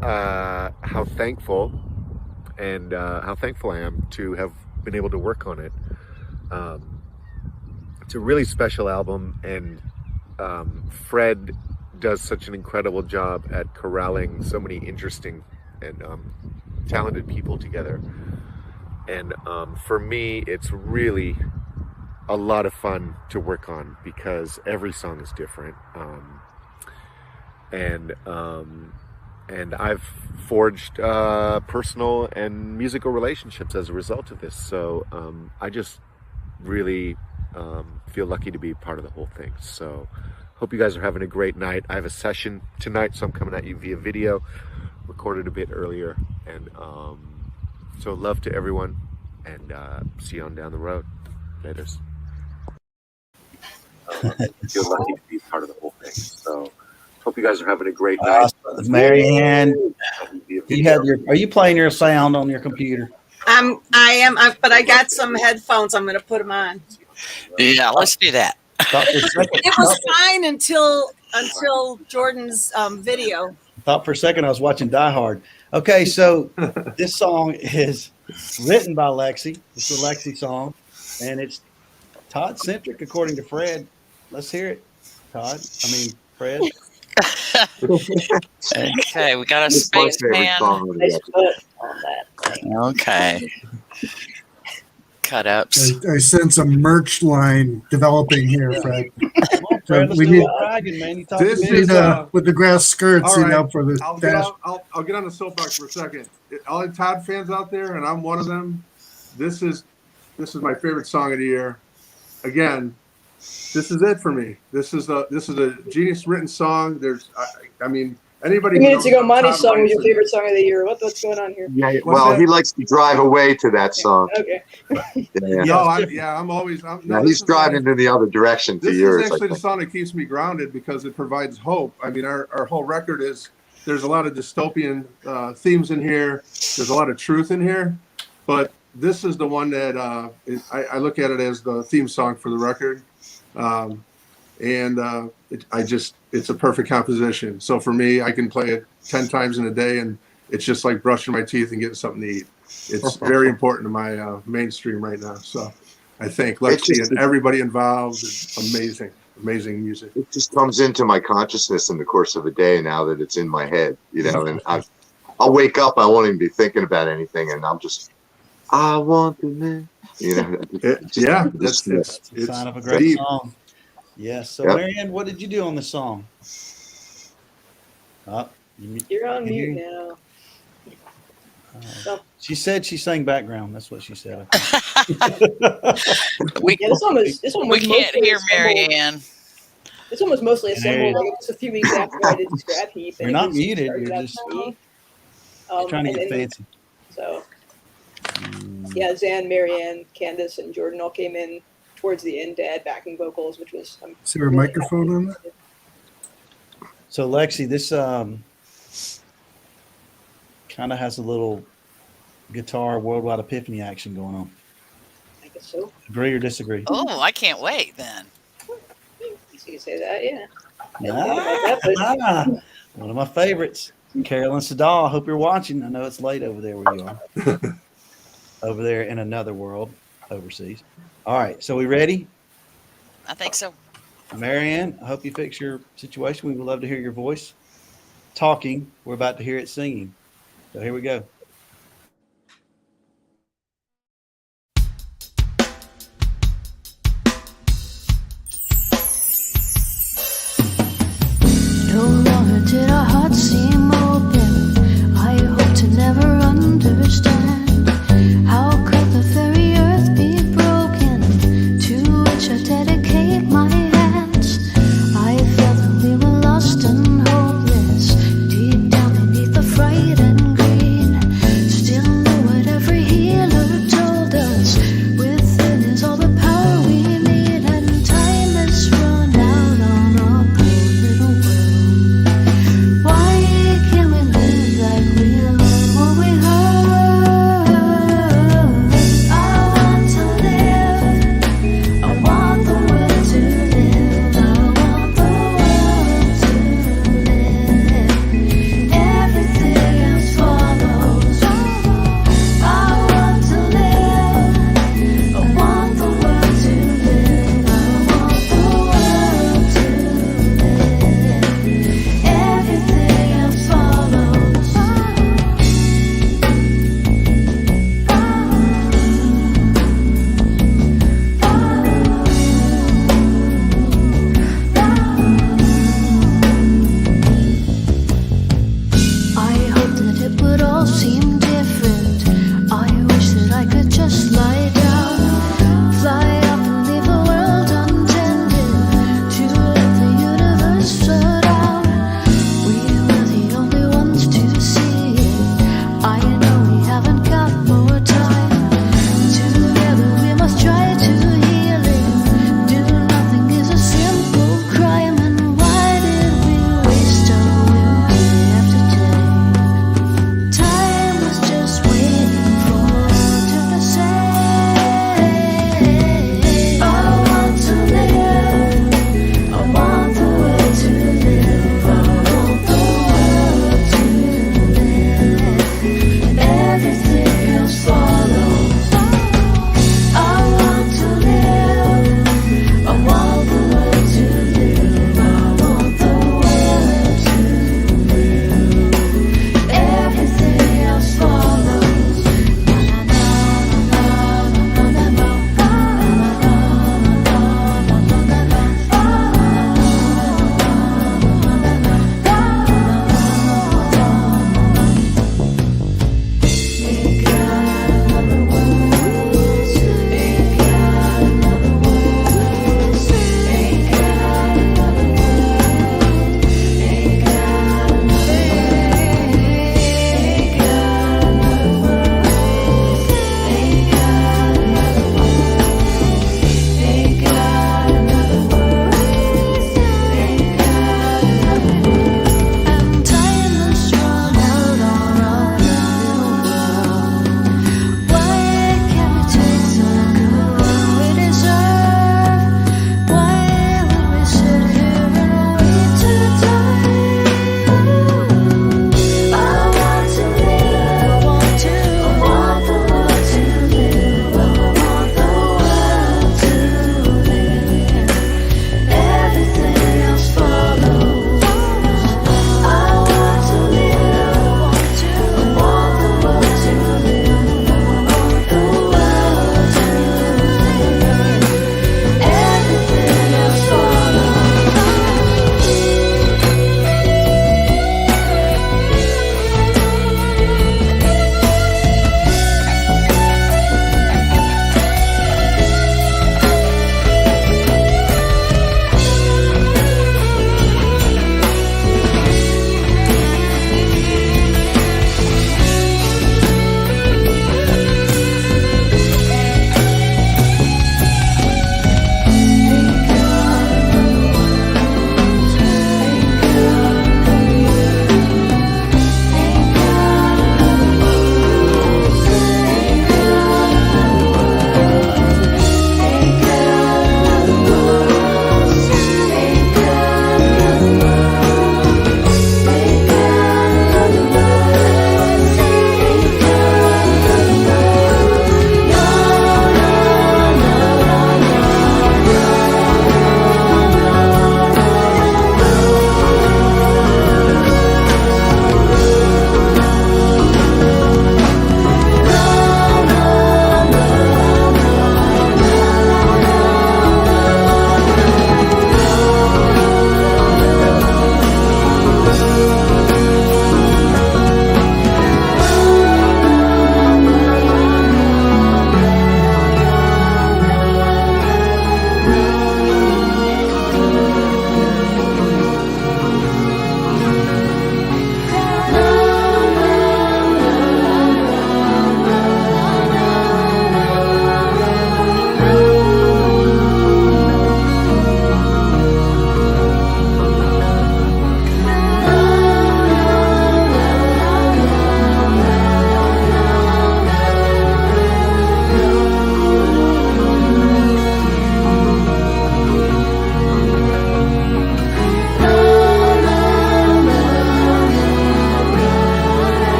how thankful I am to have been able to work on it. It's a really special album, and Fred does such an incredible job at corralling so many interesting and talented people together. And for me, it's really a lot of fun to work on because every song is different. And I've forged personal and musical relationships as a result of this. So I just really feel lucky to be part of the whole thing. So hope you guys are having a great night. I have a session tonight, so I'm coming at you via video, recorded a bit earlier. And so love to everyone, and see you on down the road. Laters. Feel lucky to be part of the whole thing. So hope you guys are having a great night. Marianne, are you playing your sound on your computer? I am, but I got some headphones. I'm going to put them on. Yeah, let's do that. It was fine until Jordan's video. I thought for a second I was watching Die Hard. Okay, so this song is written by Lexi. It's a Lexi song, and it's Todd centric according to Fred. Let's hear it, Todd. I mean, Fred. Okay, we got a spaceman. Okay. Cut ups. I sense a merch line developing here, Fred. Fred, we need This is with the grass skirts, all right. for the dash. I'll get on the soapbox for a second. All the Todd fans out there, and I'm one of them. This is my favorite song of the year. Again, this is it for me. This is a genius written song. Anybody. 2 minutes ago, Monty's song was your favorite song of the year. What's going on here? Yeah, well, he likes to drive away to that song. Okay. I'm always. He's driving in the other direction to This yours. is actually the song that keeps me grounded because it provides hope. I mean, our whole record there's a lot of dystopian themes in here. There's a lot of truth in here, but this is the one that I look at it as the theme song for the record. It's a perfect composition. So for me, I can play it 10 times in a day, and it's just like brushing my teeth and getting something to eat. It's very important to my mainstream right now. So I thank Lexi and everybody involved. It's amazing music. It just comes into my consciousness in the course of a day now that it's in my head, and I'll wake up, I won't even be thinking about anything, and I'm just, I want to live. It's a sign of a great song. Yes. So, Marianne, what did you do on the song? You're on mute now. She said she sang background. That's what she said. We can't hear assembled. Marianne. This one was mostly assembled like just a few weeks after I did Scrap Heap. You're not muted. You're just trying to get fancy. So, yeah, Zan, Marianne, Candace, and Jordan all came in towards the end to add backing vocals, which was. Is there a microphone on that? So Lexi, this kind of has a little guitar worldwide epiphany action going on. I guess so. Agree or disagree? Oh, I can't wait then. You can say that, yeah. About that, but One of my favorites, Carolyn Sadal. I hope you're watching. I know it's late over there where you are. Over there in another world, overseas. All right, so we ready? I think so. Marianne, I hope you fix your situation. We would love to hear your voice talking. We're about to hear it singing. So here we go. No longer did our hearts seem open. I hope to never understand. How could the very earth be broken, to which I dedicate my hands? I felt that we were lost and hopeless, deep down beneath the fright and greed.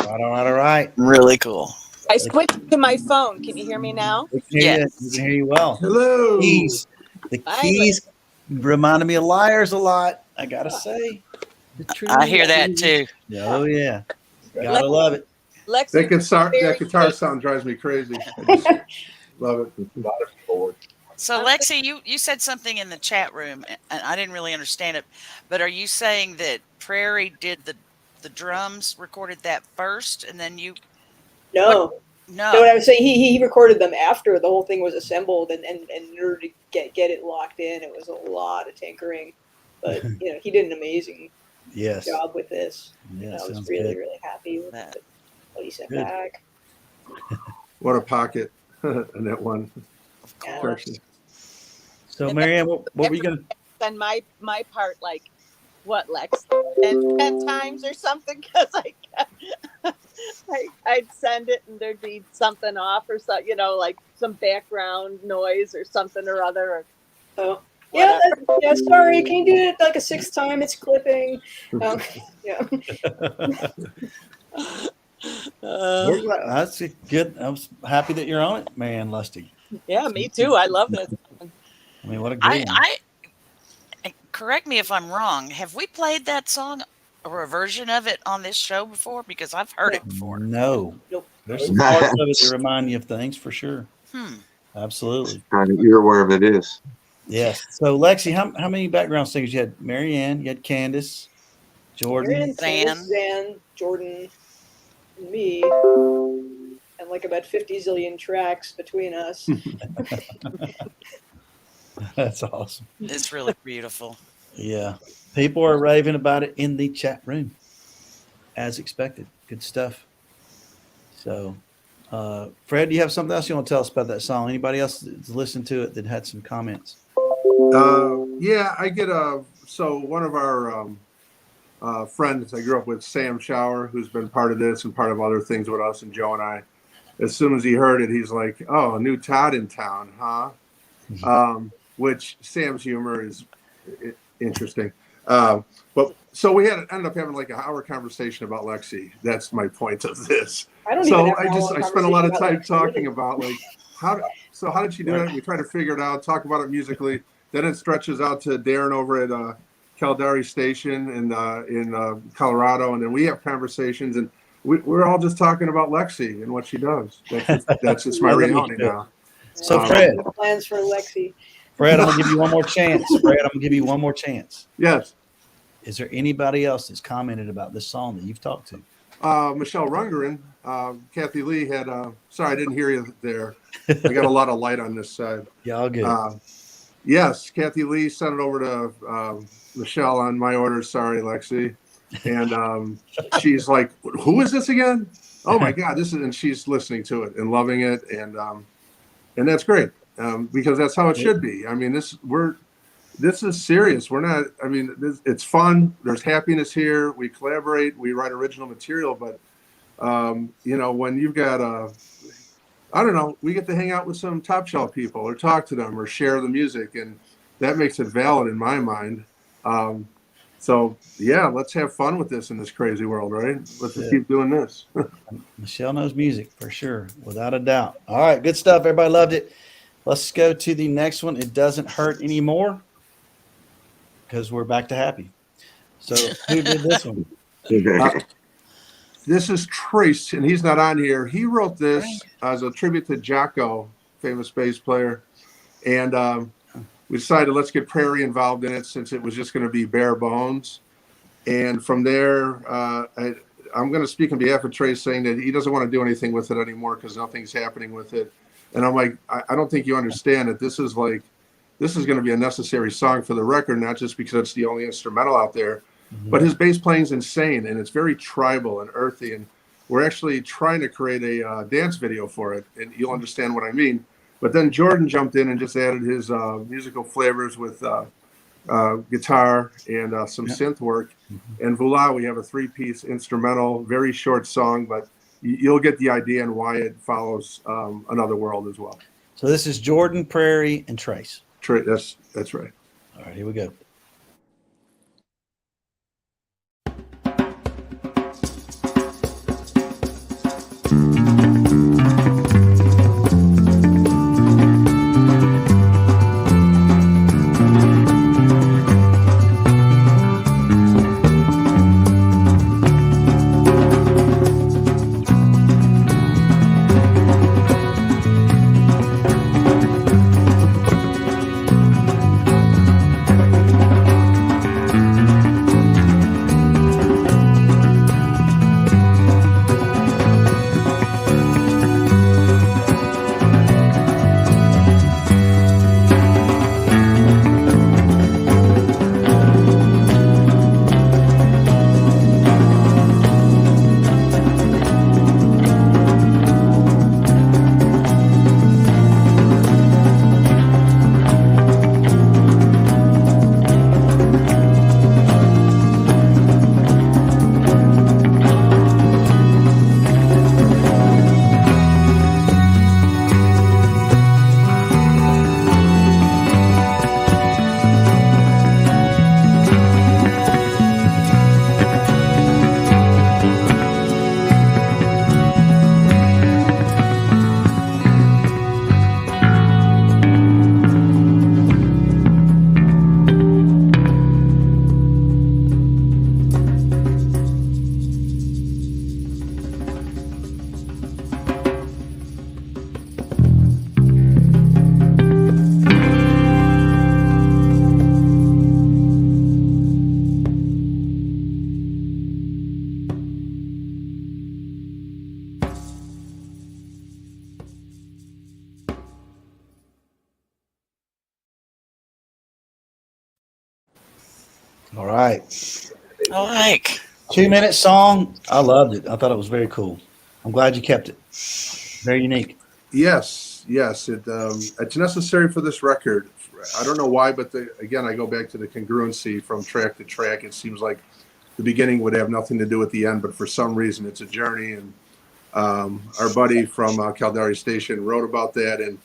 All right. Really cool. I switched to my phone. Can you hear me now? We can hear you. Yes. We can hear you well. Hello. The Finally. keys reminded me of Liars a lot. I gotta say. I hear that too. Oh yeah. Gotta love it. Lexi, That guitar sound drives me crazy. I just love it. A lot of people. So Lexi, you said something in the chat room, and I didn't really understand it. But are you saying that Prairie did the drums, recorded that first, and then you? No. No. No, what I was saying, he recorded them after the whole thing was assembled, and in order to get it locked in, it was a lot of tinkering. But he did an amazing job with this. Yeah, I was sounds really, good. really happy with what he sent Good. back. What a pocket in that one. Section. So Marianne, what were you gonna? Then my part, like, what, Lex? 10 times or something? Because I'd send it and there'd be something off or so, like some background noise or something or other. Oh. Yeah, sorry. Can you do it like a 6th time? It's clipping. Yeah. We're glad. That's good. I was happy that you're on it, Marianne Lustig. Yeah, me too. I love this. I mean, what a great one. Correct me if I'm wrong. Have we played that song or a version of it on this show before? Because I've heard it before. No. Nope. There's some parts of it that remind you of things for sure. Absolutely. Kind of earworm it is. Yes. So Lexi, how many background singers you had? Marianne, you had Candace, Jordan, Zan, Jordan, and me, and like about 50 zillion tracks between us. That's awesome. It's really beautiful. Yeah. People are raving about it in the chat room, as expected. Good stuff. So, Fred, do you have something else you want to tell us about that song? Anybody else that's listened to it that had some comments? Yeah, I get so one of our friends I grew up with, Sam Shower, who's been part of this and part of other things with us, and Joe and I, as soon as he heard it, he's like, "Oh, a new Todd in town, huh?" Which Sam's humor is interesting. But so we ended up having like an hour conversation about Lexi. That's my point of this. I spent a lot of time talking about like how did she do it? We try to figure it out, talk about it musically. Then it stretches out to Darren over at Caldari Station in Colorado, and then we have conversations, and we're all just talking about Lexi and what she does. That's just my reality now. So Fred, plans for Lexi. Fred, I'm gonna give you one more chance. Fred, I'm gonna give you one more chance. Yes. Is there anybody else that's commented about this song that you've talked to? Michelle Rungeren, Kathy Lee had. Sorry, I didn't hear you there. I got a lot of light on this side. Yeah, all good. Yes, Kathy Lee sent it over to Michelle on my order. Sorry, Lexi. And she's like, "Who is this again? Oh my God, this is." And she's listening to it and loving it, and that's great because that's how it should be. I mean, this is serious. We're not. I mean, it's fun. There's happiness here. We collaborate. We write original material, but when you've got I don't know, we get to hang out with some top shelf people or talk to them or share the music, and that makes it valid in my mind. So yeah, let's have fun with this in this crazy world, right? Let's just keep doing this. Michelle knows music for sure, without a doubt. All right, good stuff. Everybody loved it. Let's go to the next one. It doesn't hurt anymore because we're back to happy. So who did this one? This is Trace, and he's not on here. He wrote this as a tribute to Jocko, famous bass player. And we decided let's get Prairie involved in it since it was just going to be bare bones. And from there, I'm going to speak on behalf of Trace, saying that he doesn't want to do anything with it anymore because nothing's happening with it. And I'm like, I don't think you understand that this is going to be a necessary song for the record, not just because it's the only instrumental out there. But his bass playing is insane, and it's very tribal and earthy. And we're actually trying to create a dance video for it, and you'll understand what I mean. But then Jordan jumped in and just added his musical flavors with guitar and some synth work. And voila, we have a 3-piece instrumental, very short song, but you'll get the idea and why it follows Another World as well. So this is Jordan, Prairie, and Trace. That's right. All right, here we go. right. Like 2-minute song. I loved it. I thought it was very cool. I'm glad you kept it. Very unique. Yes, it's necessary for this record. I don't know why, but again, I go back to the congruency from track to track. It seems like the beginning would have nothing to do with the end, but for some reason, it's a journey. And our buddy from Caldari Station wrote about that, and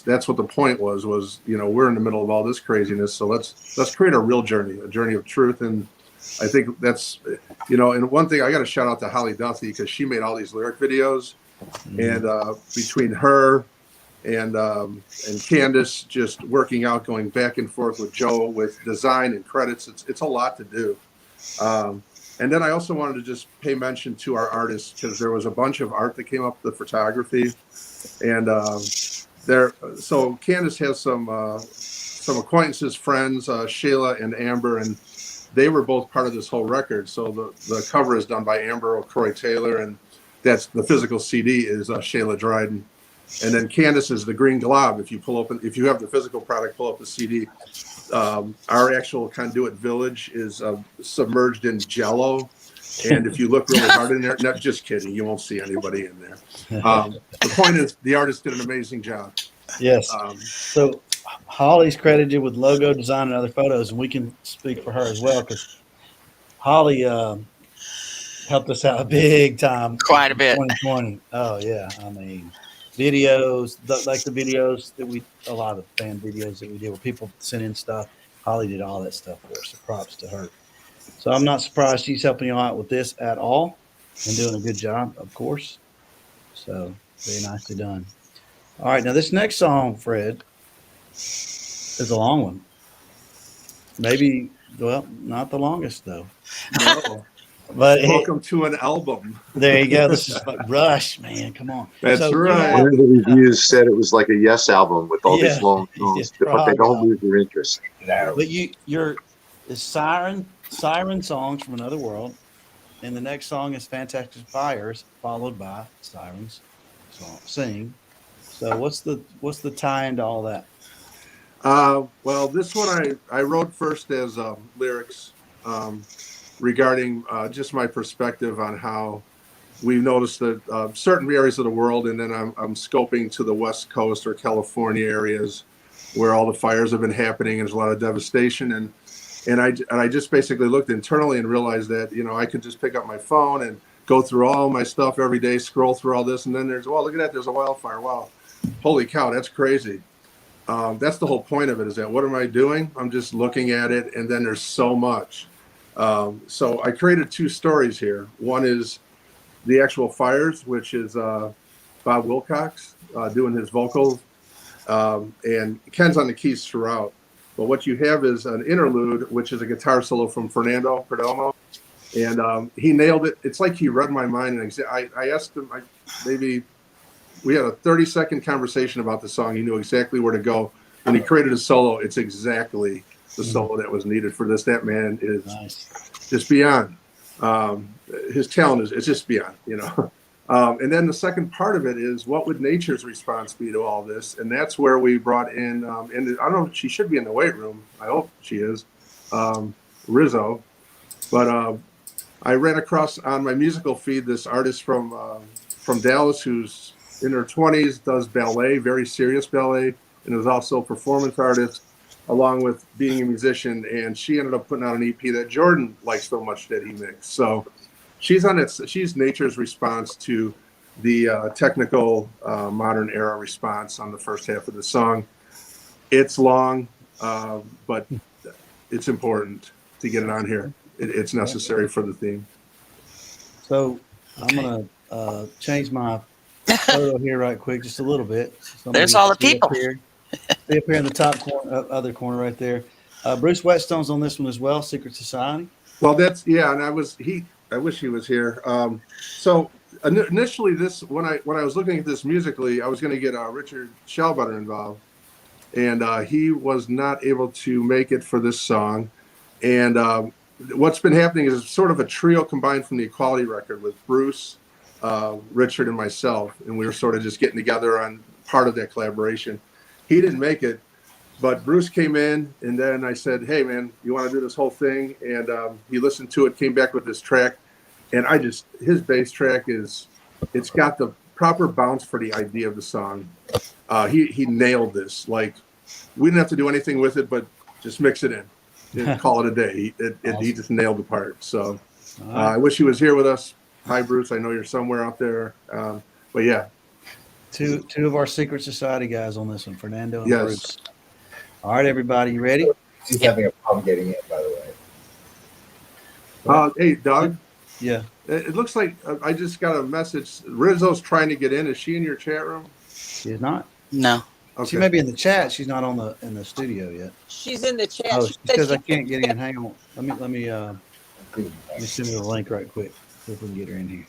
that's what the point was we're in the middle of all this craziness, so let's create a real journey, a journey of truth. And I think that's and one thing I got to shout out to Holly Duffy, because she made all these lyric videos. And between her and Candace just working out, going back and forth with Joe with design and credits, it's a lot to do. And then I also wanted to just pay mention to our artists, because there was a bunch of art that came up, the photography, and so Candace has some acquaintances, friends, Sheila and Amber, and they were both part of this whole record. So the cover is done by Amber O'Croy Taylor, and that's the physical CD is Shayla Dryden. And then Candace is the green glob. If you have the physical product, pull up the CD. Our actual Conduit village is submerged in Jello. And if you look really hard in there, not just kidding, you won't see anybody in there. The point is, the artist did an amazing job. Yes. So Holly's credited with logo design and other photos, and we can speak for her as well, because Holly helped us out big time. Quite a bit. 2020. Oh yeah. I mean, videos, like the videos that a lot of fan videos that we did where people sent in stuff. Holly did all that stuff for us. So props to her. So I'm not surprised she's helping you out with this at all and doing a good job, of course. So very nicely done. All right. Now this next song, Fred, is a long one. Maybe, well, not the longest though. No. But welcome to an album. There you go. This is like Rush, man. Come on. That's right. One of the reviews said it was like a Yes album with all these long songs, but they don't lose your interest. But you're Siren songs from another world, and the next song is Fantastic Fires, followed by Sirens song Sing. So what's the tie into all that? Well, this one I wrote first as lyrics. Regarding just my perspective on how we've noticed that certain areas of the world, and then I'm scoping to the West Coast or California areas where all the fires have been happening, and there's a lot of devastation. And I just basically looked internally and realized that I could just pick up my phone and go through all my stuff every day, scroll through all this, and then look at that, there's a wildfire. Wow, holy cow, that's crazy. That's the whole point of it, is that what am I doing? I'm just looking at it, and then there's so much. So I created two stories here. One is the actual fires, which is Bob Wilcox doing his vocals, and Ken's on the keys throughout. But what you have is an interlude, which is a guitar solo from Fernando Perdomo, and he nailed it. It's like he read my mind. And I asked him, maybe we had a 30-second conversation about the song. He knew exactly where to go. When he created a solo, it's exactly the solo that was needed for this. That man is just beyond. His talent is just beyond, And then the second part of it is, what would nature's response be to all this? And that's where we brought in, and I don't know, she should be in the weight room. I hope she is, Rizzo. But I ran across on my musical feed this artist from Dallas who's in her 20s, does ballet, very serious ballet, and is also a performance artist, along with being a musician. And she ended up putting out an EP that Jordan likes so much that he mixed. So she's nature's response to the technical modern era response on the first half of the song. It's long, but it's important to get it on here. It's necessary for the theme. So I'm going to change my photo here right quick, just a little bit. There's all the people. See up here in the top corner, other corner right there. Bruce Whetstone's on this one as well, Secret Society. Well, and I wish he was here. So initially, when I was looking at this musically, I was going to get Richard Shellbutter involved, and he was not able to make it for this song. And what's been happening is sort of a trio combined from the Equality record with Bruce, Richard, and myself, and we were sort of just getting together on part of that collaboration. He didn't make it, But Bruce came in, and then I said, "Hey, man, you want to do this whole thing?" And he listened to it, came back with this track, and his bass track it's got the proper bounce for the idea of the song. He nailed this. Like, we didn't have to do anything with it, but just mix it in and call it a day. He just nailed the part. So I wish he was here with us. Hi, Bruce. I know you're somewhere out there. But yeah. Two of our Secret Society guys on this one, Fernando and Yes. Bruce. All right, everybody, you ready? He's having a problem getting in, by the way. Hey, Doug. Yeah. It looks like I just got a message. Rizzo's trying to get in. Is she in your chat room? She's not. No. Okay. She may be in the chat. She's not in the studio yet. She's in the chat. Oh, She said because I she- can't get in. Hang on. Let me send her the link right quick. See if we can get her in here.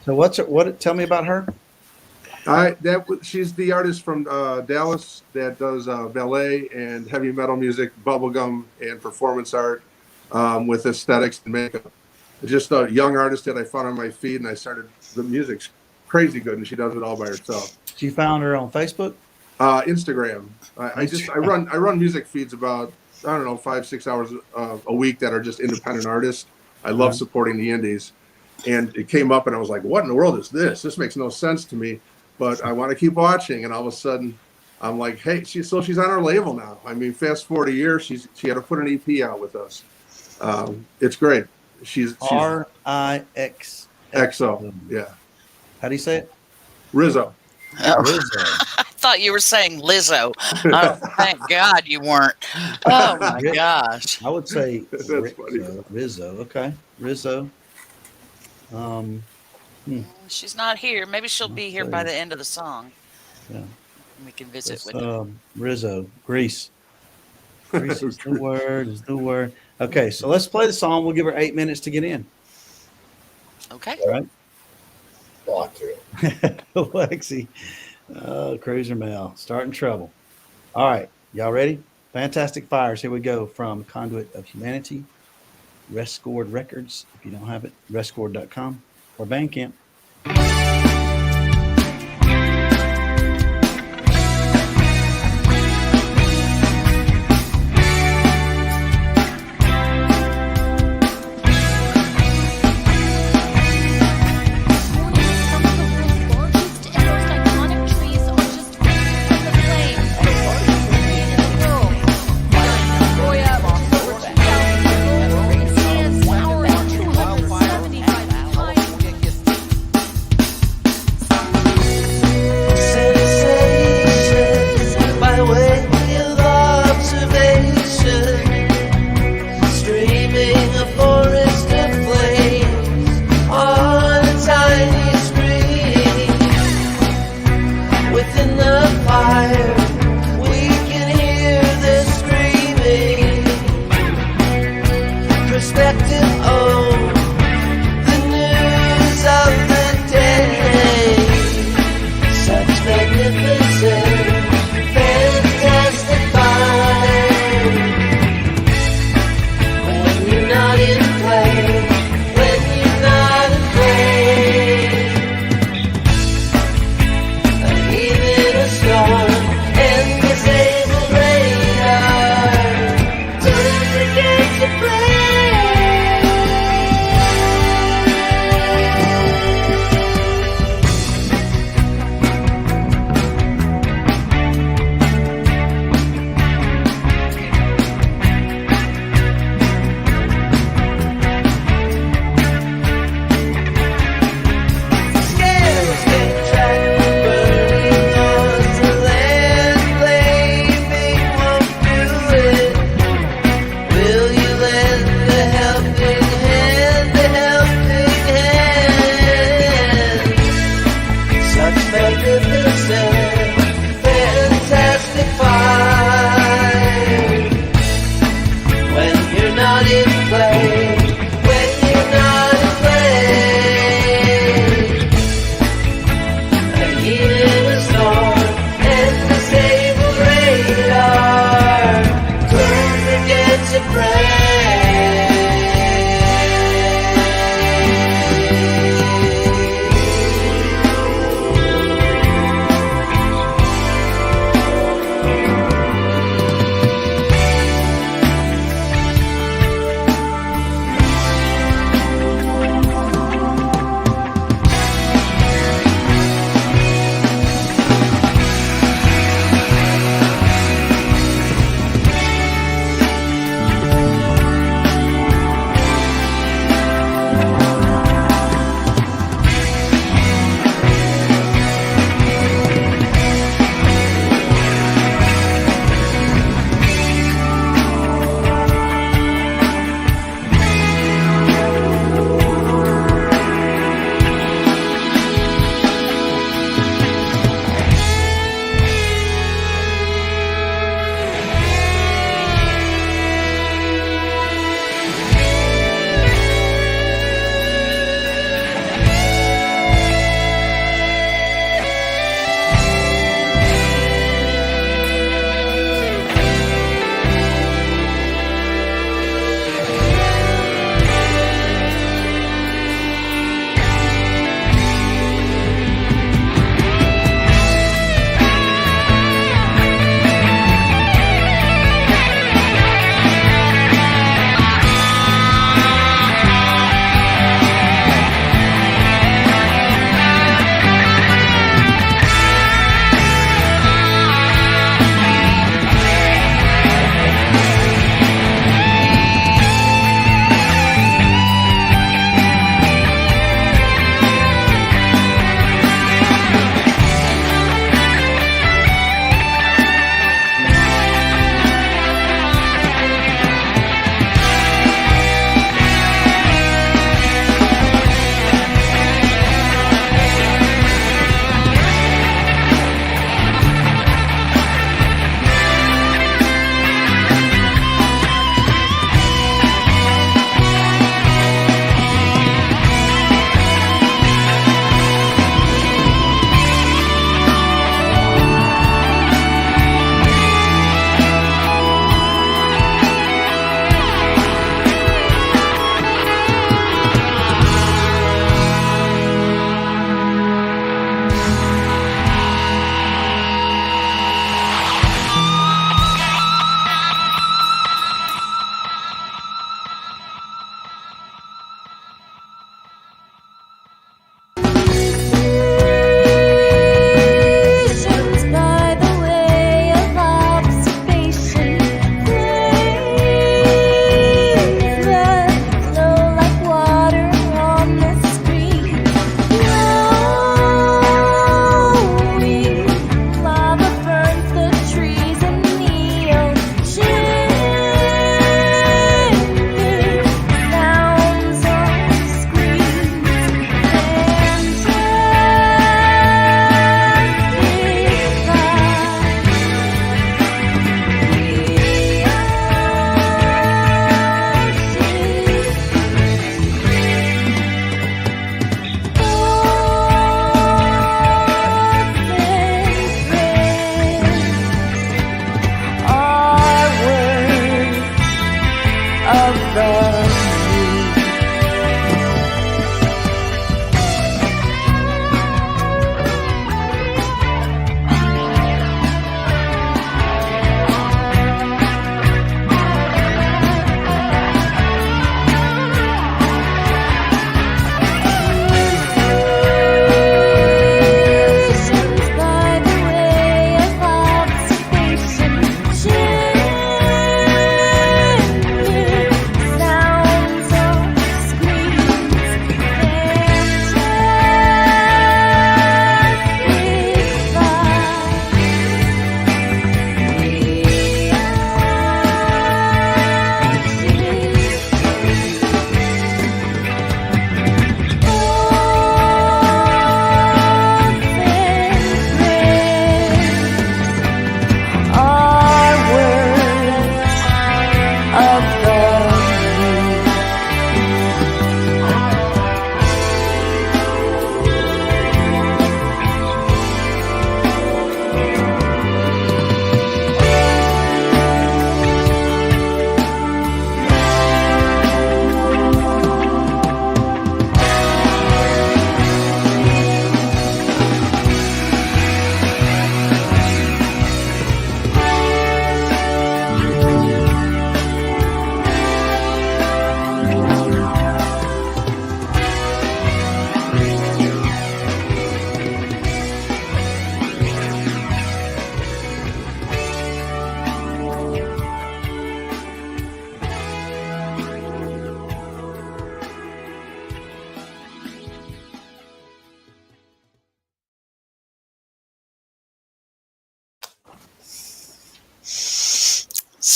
So tell me about her. She's the artist from Dallas that does ballet and heavy metal music, bubblegum, and performance art with aesthetics and makeup. Just a young artist that I found on my feed, and I started the music's crazy good, and she does it all by herself. She found her on Facebook, Instagram. I run music feeds about 5-6 hours a week that are just independent artists. I love supporting the indies, and it came up, and I was like, "What in the world is this? This makes no sense to me." But I want to keep watching, and all of a sudden, I'm like, "Hey, she's on our label now." I mean, fast forward a year, she had to put an EP out with us. It's great. She's RIX. XO. Yeah, How do you say it? Rizzo. Rizzo. I thought you were saying Lizzo. Oh, thank God you weren't. Oh my gosh. I would say That's Rizzo. funny. Rizzo. Okay, Rizzo. She's not here. Maybe she'll be here by the end of the song. Yeah. We can visit It's, with her. Rizzo. Grease. Grease is the word. Is the word. Okay, so let's play the song. We'll give her 8 minutes to get in. Okay. All right. Block to it. Lexi. Cruiser Mail. Starting trouble. All right. Y'all ready? Fantastic Fires. Here we go from Conduit of Humanity. Rescored Records. If you don't have it, rescored.com or Bandcamp. Don't forget to play.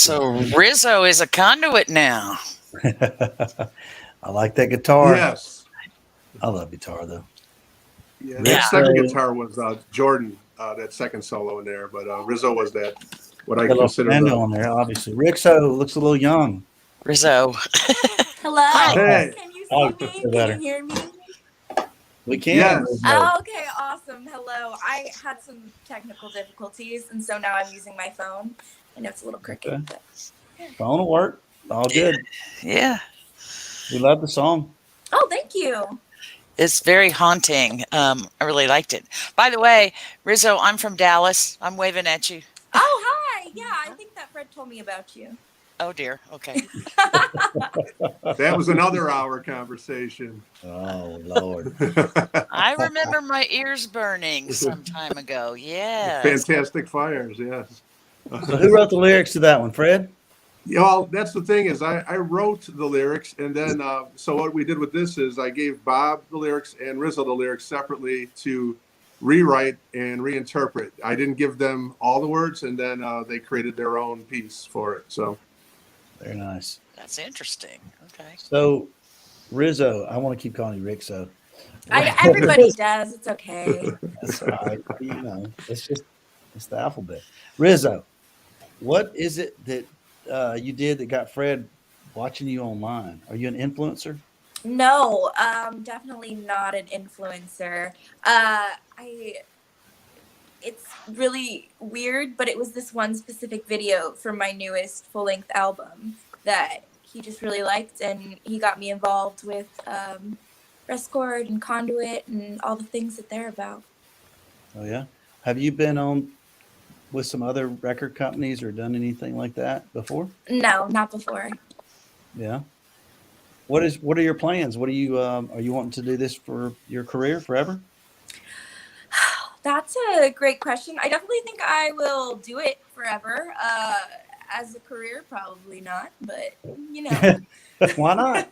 So Rizzo is a conduit now. I like that guitar. Yes. I love guitar though. Yeah, Yeah. that second guitar was Jordan, that second solo in there, but Rizzo was that what I Got a little consider Fernando on there, obviously. Rixo looks a little young. Rizzo. Hello. Hey. Can you Oh, see me? feel Can better. you hear me? We can. Yes. Rizzo. Oh, okay, awesome. Hello. I had some technical difficulties, and so now I'm using my phone. I know it's a little crooked, Okay. but Phone will work. All good. Yeah. We love the song. oh, thank you. It's very haunting. I really liked it. By the way, Rizzo, I'm from Dallas. I'm waving at you. Oh, hi. Yeah, I think that Fred told me about you. Oh dear. Okay. That was another hour conversation. Oh Lord. I remember my ears burning some time ago. Yes. Fantastic Fires, yes. So who wrote the lyrics to that one, Fred? Yeah, well, that's the thing is I wrote the lyrics, and then so what we did with this is I gave Bob the lyrics and Rizzo the lyrics separately to rewrite and reinterpret. I didn't give them all the words, and then they created their own piece for it. So Very nice. That's interesting. Okay. So Rizzo, I want to keep calling you Rixo. Everybody does. It's okay. That's all right. You know, it's the alphabet. Rizzo, what is it that you did that got Fred watching you online? Are you an influencer? No, definitely not an influencer. It's really weird, but it was this one specific video from my newest full-length album that he just really liked, and he got me involved with Rescord and Conduit and all the things that they're about. Oh yeah. Have you been on with some other record companies or done anything like that before? No, not before. Yeah. What are your plans? What are you wanting to do this for your career forever? That's a great question. I definitely think I will do it forever. As a career, probably not, but you know. Why not?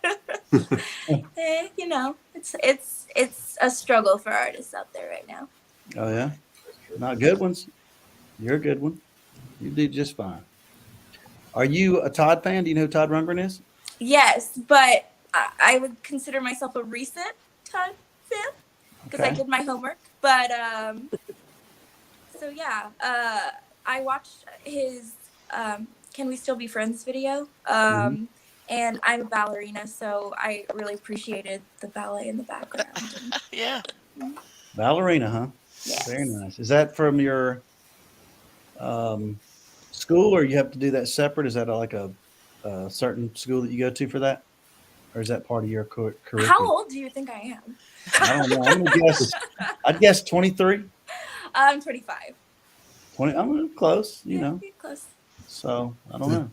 You know, it's a struggle for artists out there right now. Oh yeah. Not good ones. You're a good one. You do just fine. Are you a Todd fan? Do you know who Todd Rundgren is? Yes, but I would consider myself a recent Todd fan because I Okay. did my homework. But so yeah, I watched his "Can We Still Be Friends" video, and I'm a ballerina, so I really appreciated the ballet in the background. Yeah. Ballerina, huh? Yes. Very nice. Is that from your school, or you have to do that separate? Is that like a certain school that you go to for that, or is that part of your curriculum? How old do you think I am? I don't know. I'm gonna guess. I'd guess 23. I'm 25. 20. I'm close. You know. You're close. So I don't know.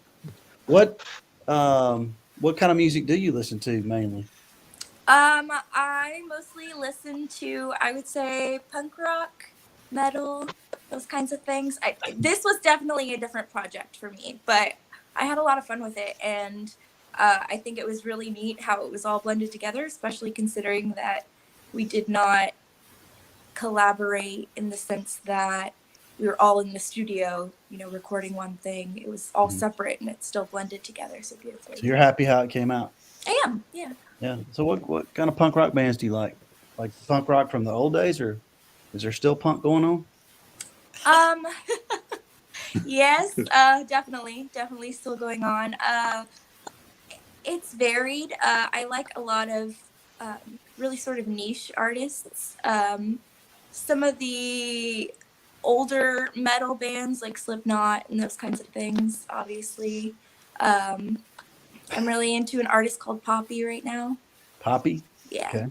What kind of music do you listen to mainly? I mostly listen to, I would say, punk rock, metal, those kinds of things. This was definitely a different project for me, but I had a lot of fun with it, and I think it was really neat how it was all blended together, especially considering that we did not collaborate in the sense that we were all in the studio, you know, recording one thing. It was all separate, and it still blended together so beautifully. So you're happy how it came out? I am, yeah. Yeah. So what kind of punk rock bands do you like? Like punk rock from the old days, or is there still punk going on? Yes, definitely still going on. It's varied. I like a lot of really sort of niche artists. Some of the older metal bands like Slipknot and those kinds of things, obviously. I'm really into an artist called Poppy right now. Poppy? Yeah. Okay.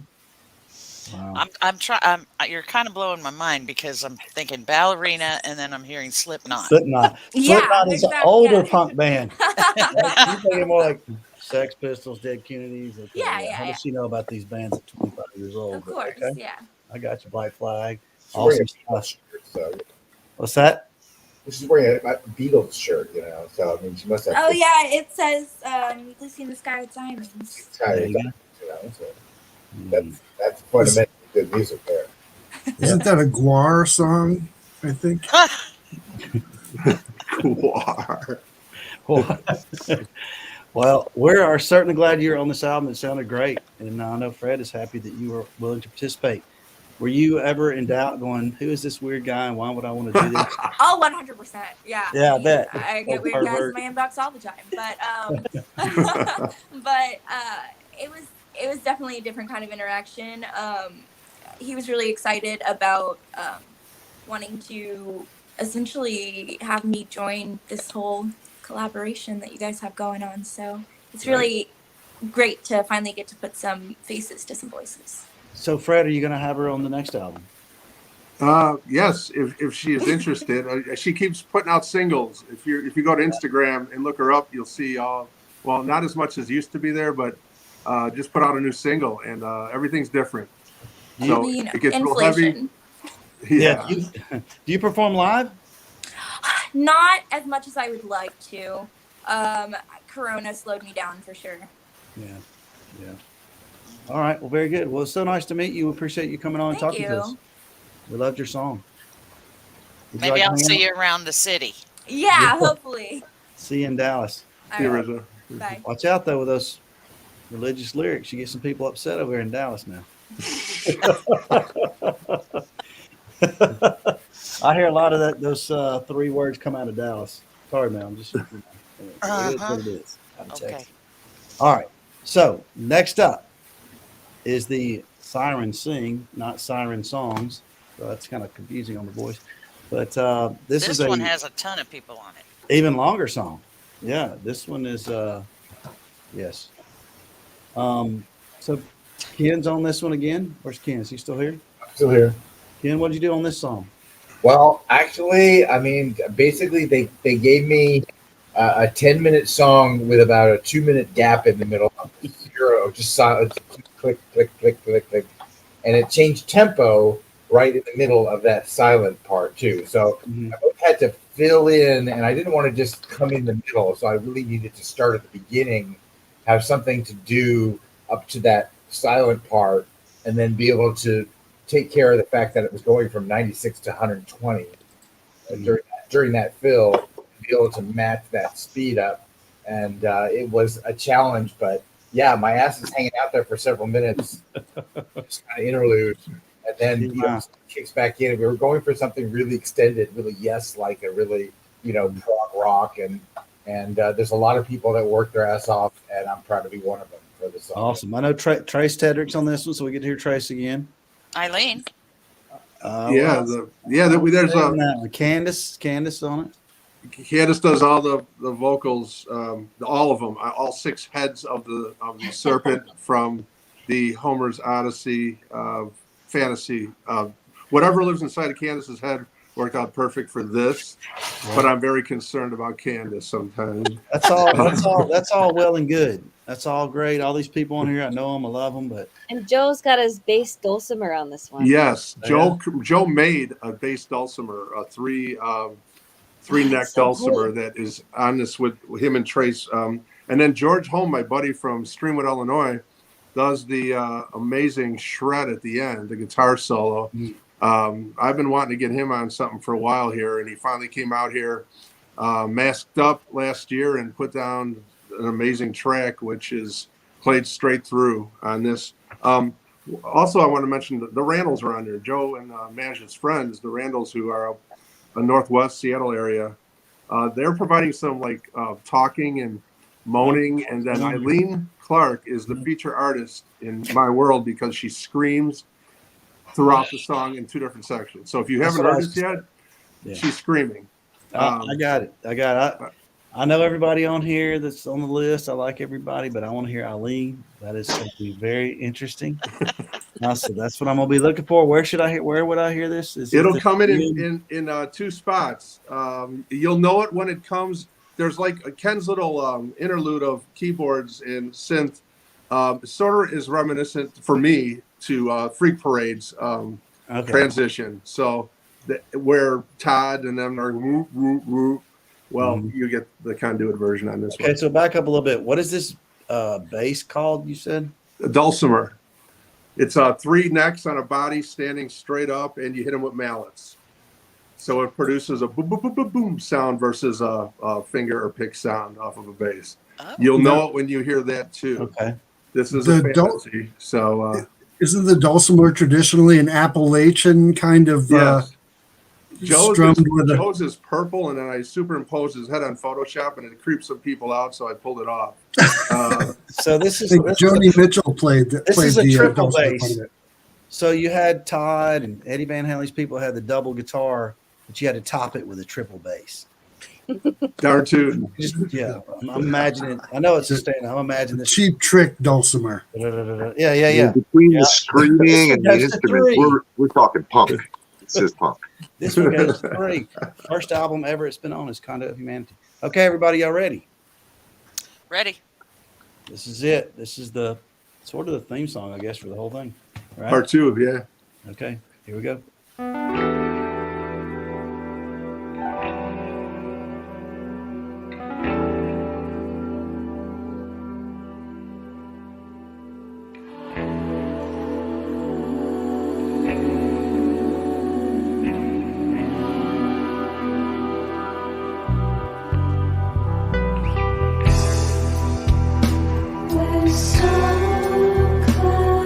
Wow. I'm trying. You're kind of blowing my mind because I'm thinking ballerina and then I'm hearing Slipknot. Slipknot. Yeah, Slipknot is an exactly, older yeah. punk band. You're thinking more like Sex Pistols, Dead Kennedys. Okay, Yeah. How does she know about these bands at 25 years old? Of But course, okay. yeah. I got you. Black Flag. She's wearing Awesome a Beatles stuff. shirt, so What's that? she's wearing a Beatles shirt, you know. So I mean, she must have. Oh yeah, it says "Lucy in the Sky with Diamonds." There you go. You know, so that's fundamentally good music there. Isn't that a Guar song? I think. Guar. Well, we are certainly glad you're on this album. It sounded great. And I know Fred is happy that you were willing to participate. Were you ever in doubt going, who is this weird guy and why would I want to do this? Oh, 100%. Yeah. Yeah, I mean, bet. I Oh, get weird guys in pervert. my inbox all the time. But it was definitely a different kind of interaction. He was really excited about wanting to essentially have me join this whole collaboration that you guys have going on. So it's really great to finally get to put some faces to some voices. So, Fred, are you going to have her on the next album? Yes, if she is interested. She keeps putting out singles. If you go to Instagram and look her up, you'll see well, not as much as used to be there, but just put out a new single, and everything's different. So it gets real heavy. Yeah. Do you perform live? Not as much as I would like to. Corona slowed me down for sure. Yeah. All right. Well, very good. Well, it's so nice to meet you. We appreciate you coming on and talking to us. We loved your song. Maybe I'll see you around the city. Yeah, hopefully. See you in Dallas. See you, Rizzo. Bye. Watch out, though, with those religious lyrics. You get some people upset over here in Dallas now. I hear a lot of those 3 words come out of Dallas. Sorry, man. I'm just it is what it is. Out of Texas. All right. So next up is the Siren Sing, not Siren Songs. So that's kind of confusing on the voice. But this one has a ton of people on it. Even longer song. Yeah, this one is yes. So Ken's on this one again. Where's Ken? Is he still here? Still here. Ken, what did you do on this song? Well, actually, I mean, basically, they gave me a 10-minute song with about a 2-minute gap in the middle. Just silent, click, click, click, click, click, and it changed tempo right in the middle of that silent part too. So I had to fill in, and I didn't want to just come in the middle. So I really needed to start at the beginning, have something to do up to that silent part, and then be able to take care of the fact that it was going from 96 to 120 during that fill, be able to match that speed up. And it was a challenge, but yeah, my ass is hanging out there for several minutes, just kind of interlude, and then kicks back in. And we were going for something really extended, really like a really prog rock, and there's a lot of people that work their ass off, and I'm proud to be one of them for this song. Awesome. I know Trace Tedrick's on this one, so we get to hear Trace again. Eileen. There's Candace on it. Candace does all the vocals, all of them, all 6 heads of the serpent from the Homer's Odyssey fantasy. Whatever lives inside of Candace's head worked out perfect for this, but I'm very concerned about Candace sometimes. That's all well and good. That's all great. All these people on here, I know them, I love them, but And Joe's got his bass dulcimer on this one. Yes, Joe made a bass dulcimer, a 3-neck dulcimer that is on this with him and Trace. And then George Holm, my buddy from Streamwood, Illinois, does the amazing shred at the end, the guitar solo. I've been wanting to get him on something for a while here, and he finally came out here masked up last year and put down an amazing track, which is played straight through on this. Also, I want to mention the Randalls are on there. Joe and Management's friends, the Randalls, who are up in Northwest Seattle area, they're providing some talking and moaning. And then Eileen Clark is the feature artist in my world because she screams throughout the song in 2 different sections. So if you haven't heard this yet, she's screaming. I got it. I know everybody on here that's on the list. I like everybody, but I want to hear Eileen. That is going to be very interesting. So that's what I'm going to be looking for. Where would I hear this? It'll come in 2 spots. You'll know it when it comes. There's like a Ken's little interlude of keyboards and synth. Sort of is reminiscent for me to Freak Parade's transition. So where Todd and them are whoop, whoop, whoop. Well, you get the Conduit version on this one. Okay, so back up a little bit. What is this bass called, you said? A dulcimer. It's 3 necks on a body standing straight up, and you hit them with mallets. So it produces a boom, boom, boom, boom, boom sound versus a finger or pick sound off of a bass. Oh. You'll know it when you hear that too. Okay. This is The a fantasy. So Isn't the dulcimer traditionally an Appalachian kind of yes. strummed with a? Joe's is purple, and then I superimposed his head on Photoshop, and it creeps some people out, so I pulled it off. So this I is think this Joni is a, Mitchell played this played is a the triple dulcimer bass. part of it. So you had Todd and Eddie Van Halen's people had the double guitar, but you had to top it with a triple bass. Darn tootin'. Yeah, I'm imagining. I know it's a stand. I'm imagining this. Cheap Trick dulcimer. Yeah. Between the screaming and the That's the instruments, three. we're talking punk. This is punk. This one goes to 3. First album ever it's been on is Conduit of Humanity. Okay, everybody, y'all ready? Ready? This is it. This is the sort of the theme song, I guess, for the whole thing. Right? Part 2, yeah. Okay, here we go. We're so close.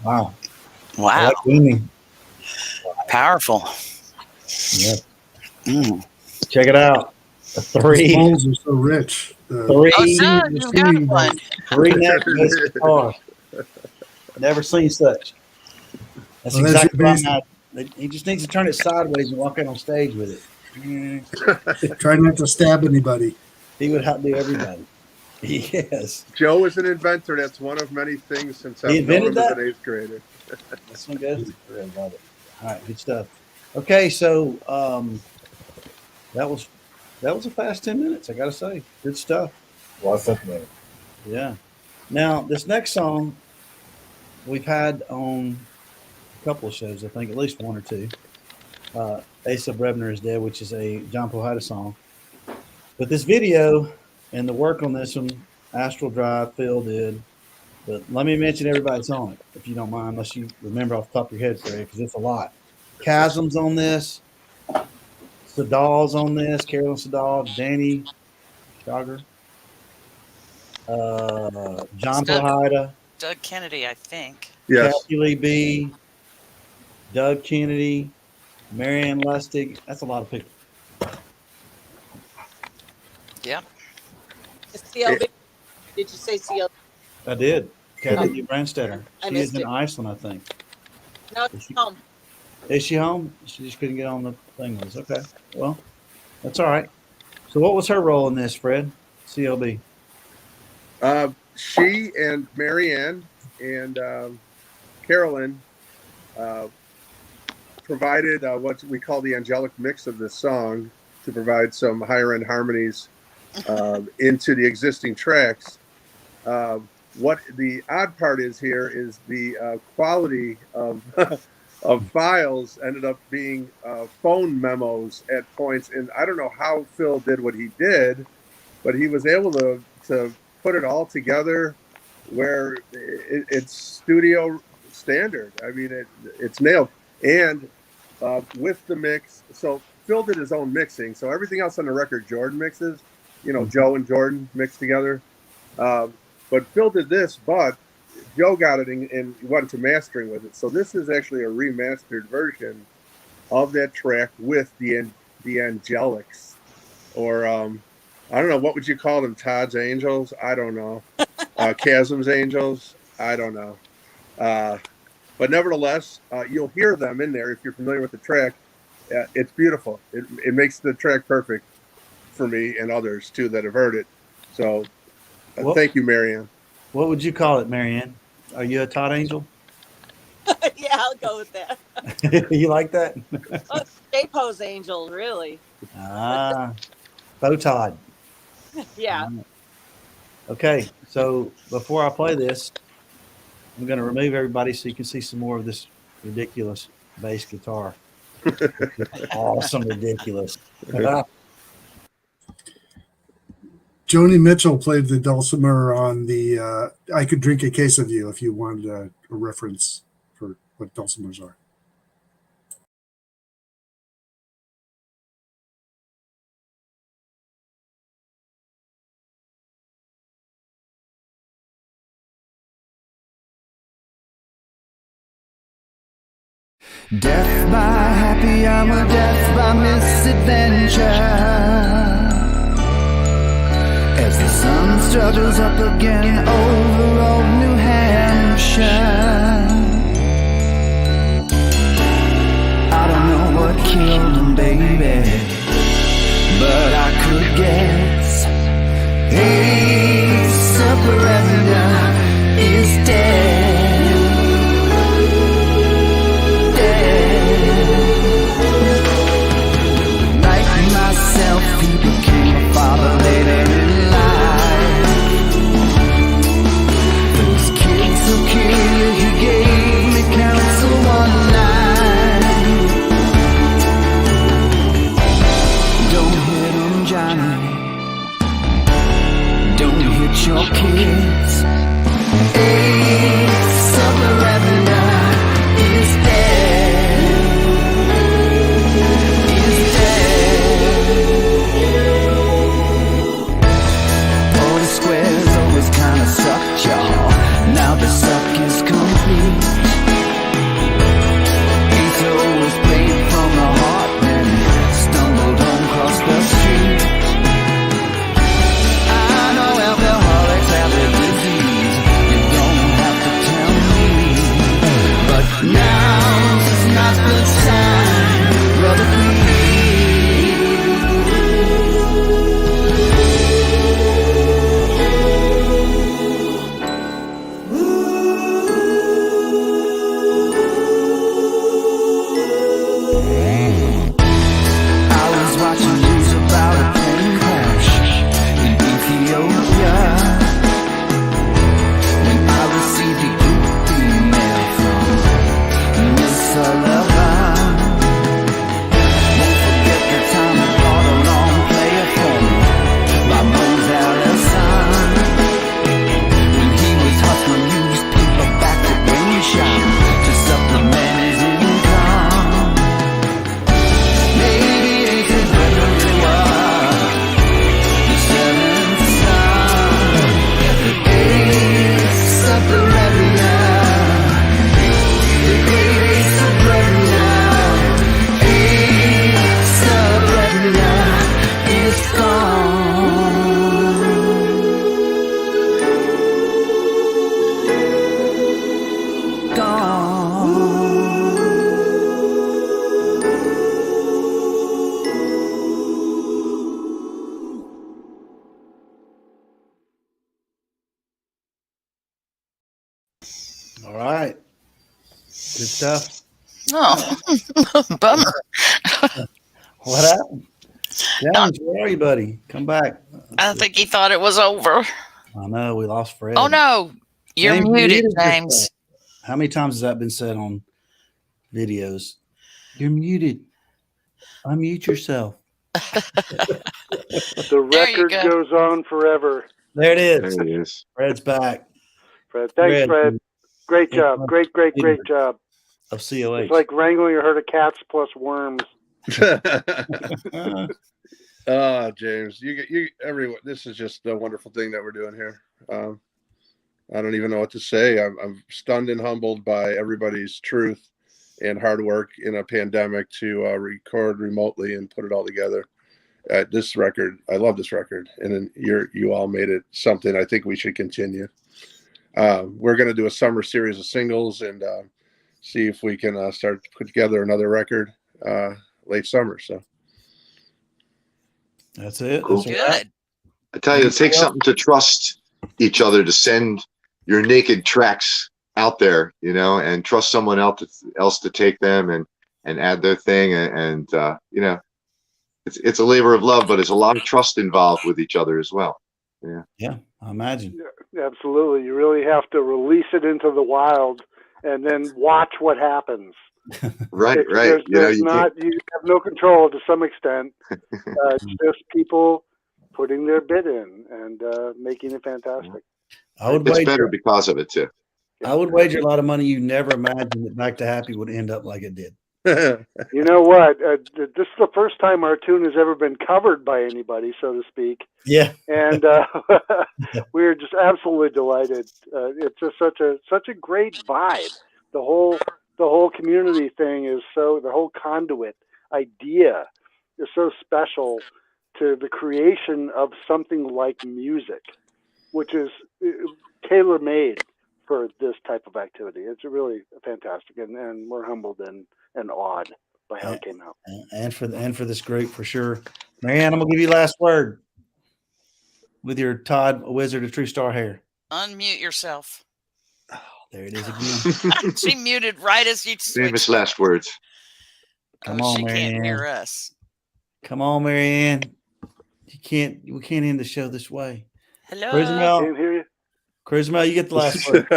Wow. I Wow. like Weenie. Powerful. Yeah. Mm. Check it out. A Those three bowls are so rich. Oh, son, the you've got singing bowl. one. three neck bass guitars. Never seen such. That's Well, that's exactly what I'm amazing. at. He just needs to turn it sideways and walk out on stage with it. Try not to stab anybody. He would outdo everybody. Yes. Joe is an inventor. That's one of many things since He I've known invented him as that? an eighth grader. That's one good. I love it. All right, good stuff. Okay, so that was a fast 10 minutes, I gotta say. Good stuff. Lots of me. Yeah. Now this next song we've had on a couple of shows, I think at least one or two. Asa Brebner is Dead, which is a John Pohada song. But this video and the work on this one, Astral Drive, Phil did. But let me mention everybody's on it, if you don't mind, unless you remember off the top of your head, Fred, because it's a lot. Chasm's on this. Sadal's on this. Carolyn Sadal, Danny Jogger, John Doug- Pohada, Doug Kennedy, I think. Yes. Kathy Lee B, Doug Kennedy, Marianne Lustig. That's a lot of people. Yep. CLB. Did you say CLB? I did. Kathy Lee Brandstetter. I She is missed in it. Iceland, I think. No, Is she- home. Is she home? She just couldn't get on the thing. Okay. Well, that's all right. So what was her role in this, Fred? CLB. She and Marianne and Carolyn provided what we call the angelic mix of this song to provide some higher end harmonies into the existing tracks. What the odd part is here is the quality of of files ended up being phone memos at points, and I don't know how Phil did what he did, but he was able to put it all together where it's studio standard. I mean, it's nailed. And with the mix, so Phil did his own mixing, so everything else on the record Jordan mixes, you know, Joe and Jordan mixed together. But Phil did this, but Joe got it and went to mastering with it. So this is actually a remastered version of that track with the Angelics, or I don't know, what would you call them? Todd's Angels? I don't know. Chasm's Angels? I don't know. But nevertheless, you'll hear them in there if you're familiar with the track. It's beautiful. It makes the track perfect for me and others too that have heard it. So thank you, Marianne. What would you call it, Marianne? Are you a Todd Angel? Yeah, I'll go with that. You like that? Oh, J-Pose Angel, really. Bo Todd. Yeah. Okay, so before I play this, I'm going to remove everybody so you can see some more of this ridiculous bass guitar. Awesome, ridiculous. Joni Mitchell played the dulcimer on the I Could Drink a Case of You, if you wanted a reference for what dulcimers are. Death by happy hour, death by misadventure. As the sun struggles up again over old New Hampshire. I don't know what killed him, baby, but I could guess. Hey, surrender is dead. He became a father later in life. Those kids who kill you, he gave me counsel one night. Don't hit 'em, Johnny. Don't hit your kids. Ace of the Lavender is dead. Is dead. Squares always kinda sucked, y'all. Now the suck is complete. All right. Good stuff. Oh, bummer. What happened? James, where are you, buddy? Come back. I think he thought it was over. I know we lost Fred. Oh no, you're James, muted, yourself. James. How many times has that been said on videos? You're muted. Unmute yourself. The record goes on forever. There it is. There he is. Fred's back. Fred, thanks, Fred. Great job. Great job. Of COH. It's like wrangling a herd of cats plus worms. James, everyone. This is just a wonderful thing that we're doing here. I don't even know what to say. I'm stunned and humbled by everybody's truth and hard work in a pandemic to record remotely and put it all together. This record, I love this record, and you all made it something I think we should continue. We're going to do a summer series of singles and see if we can start to put together another record late summer. So that's it. Cool. That's Good. I tell you, it takes something to trust each other to send your naked tracks out there, and trust someone else to take them and add their thing. And it's a labor of love, but there's a lot of trust involved with each other as well. Yeah. Yeah, I imagine. Yeah, absolutely. You really have to release it into the wild and then watch what happens. Right. You have no control to some extent. It's just people putting their bit in and making it fantastic. It's better because of it too. I would wager a lot of money you never imagined that Back to Happy would end up like it did. You know what? This is the first time our tune has ever been covered by anybody, so to speak. Yeah. And we're just absolutely delighted. It's just such a great vibe. The whole community thing is the whole Conduit idea is so special to the creation of something like music, which is tailor-made for this type of activity. It's really fantastic, and we're humbled and awed by how it came out. And for this group for sure. Marianne, I'm gonna give you the last word with your Todd Wizard of True Star hair. Unmute yourself. Oh, there it is again. She muted right as you Famous last words. Come on, she Marianne. can't hear us. Come on, Marianne. We can't end the show this way. Hello. Can't hear you. Charisma, you get the last word.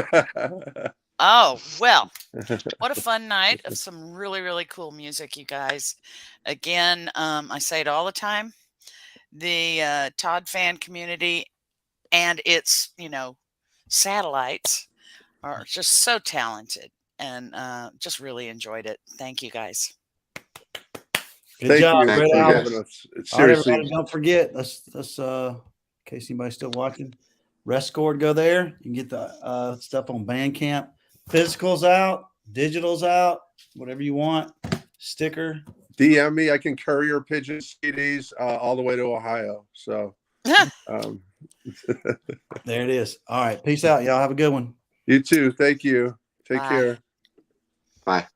Oh, well, what a fun night of some really, really cool music, you guys. Again, I say it all the time. The Todd fan community and its, satellites are just so talented, and just really enjoyed it. Thank you, guys. Good job. Thank Great you for album. having us. All right, everybody, don't forget. Let's in case anybody's still watching. Rescord, go there. You can get the stuff on Bandcamp. Physicals out, digital's out, whatever you want. Sticker. DM me. I can courier pigeon CDs all the way to Ohio. So there it is. All right. Peace out, y'all. Have a good one. You too. Thank you. Take care. Bye.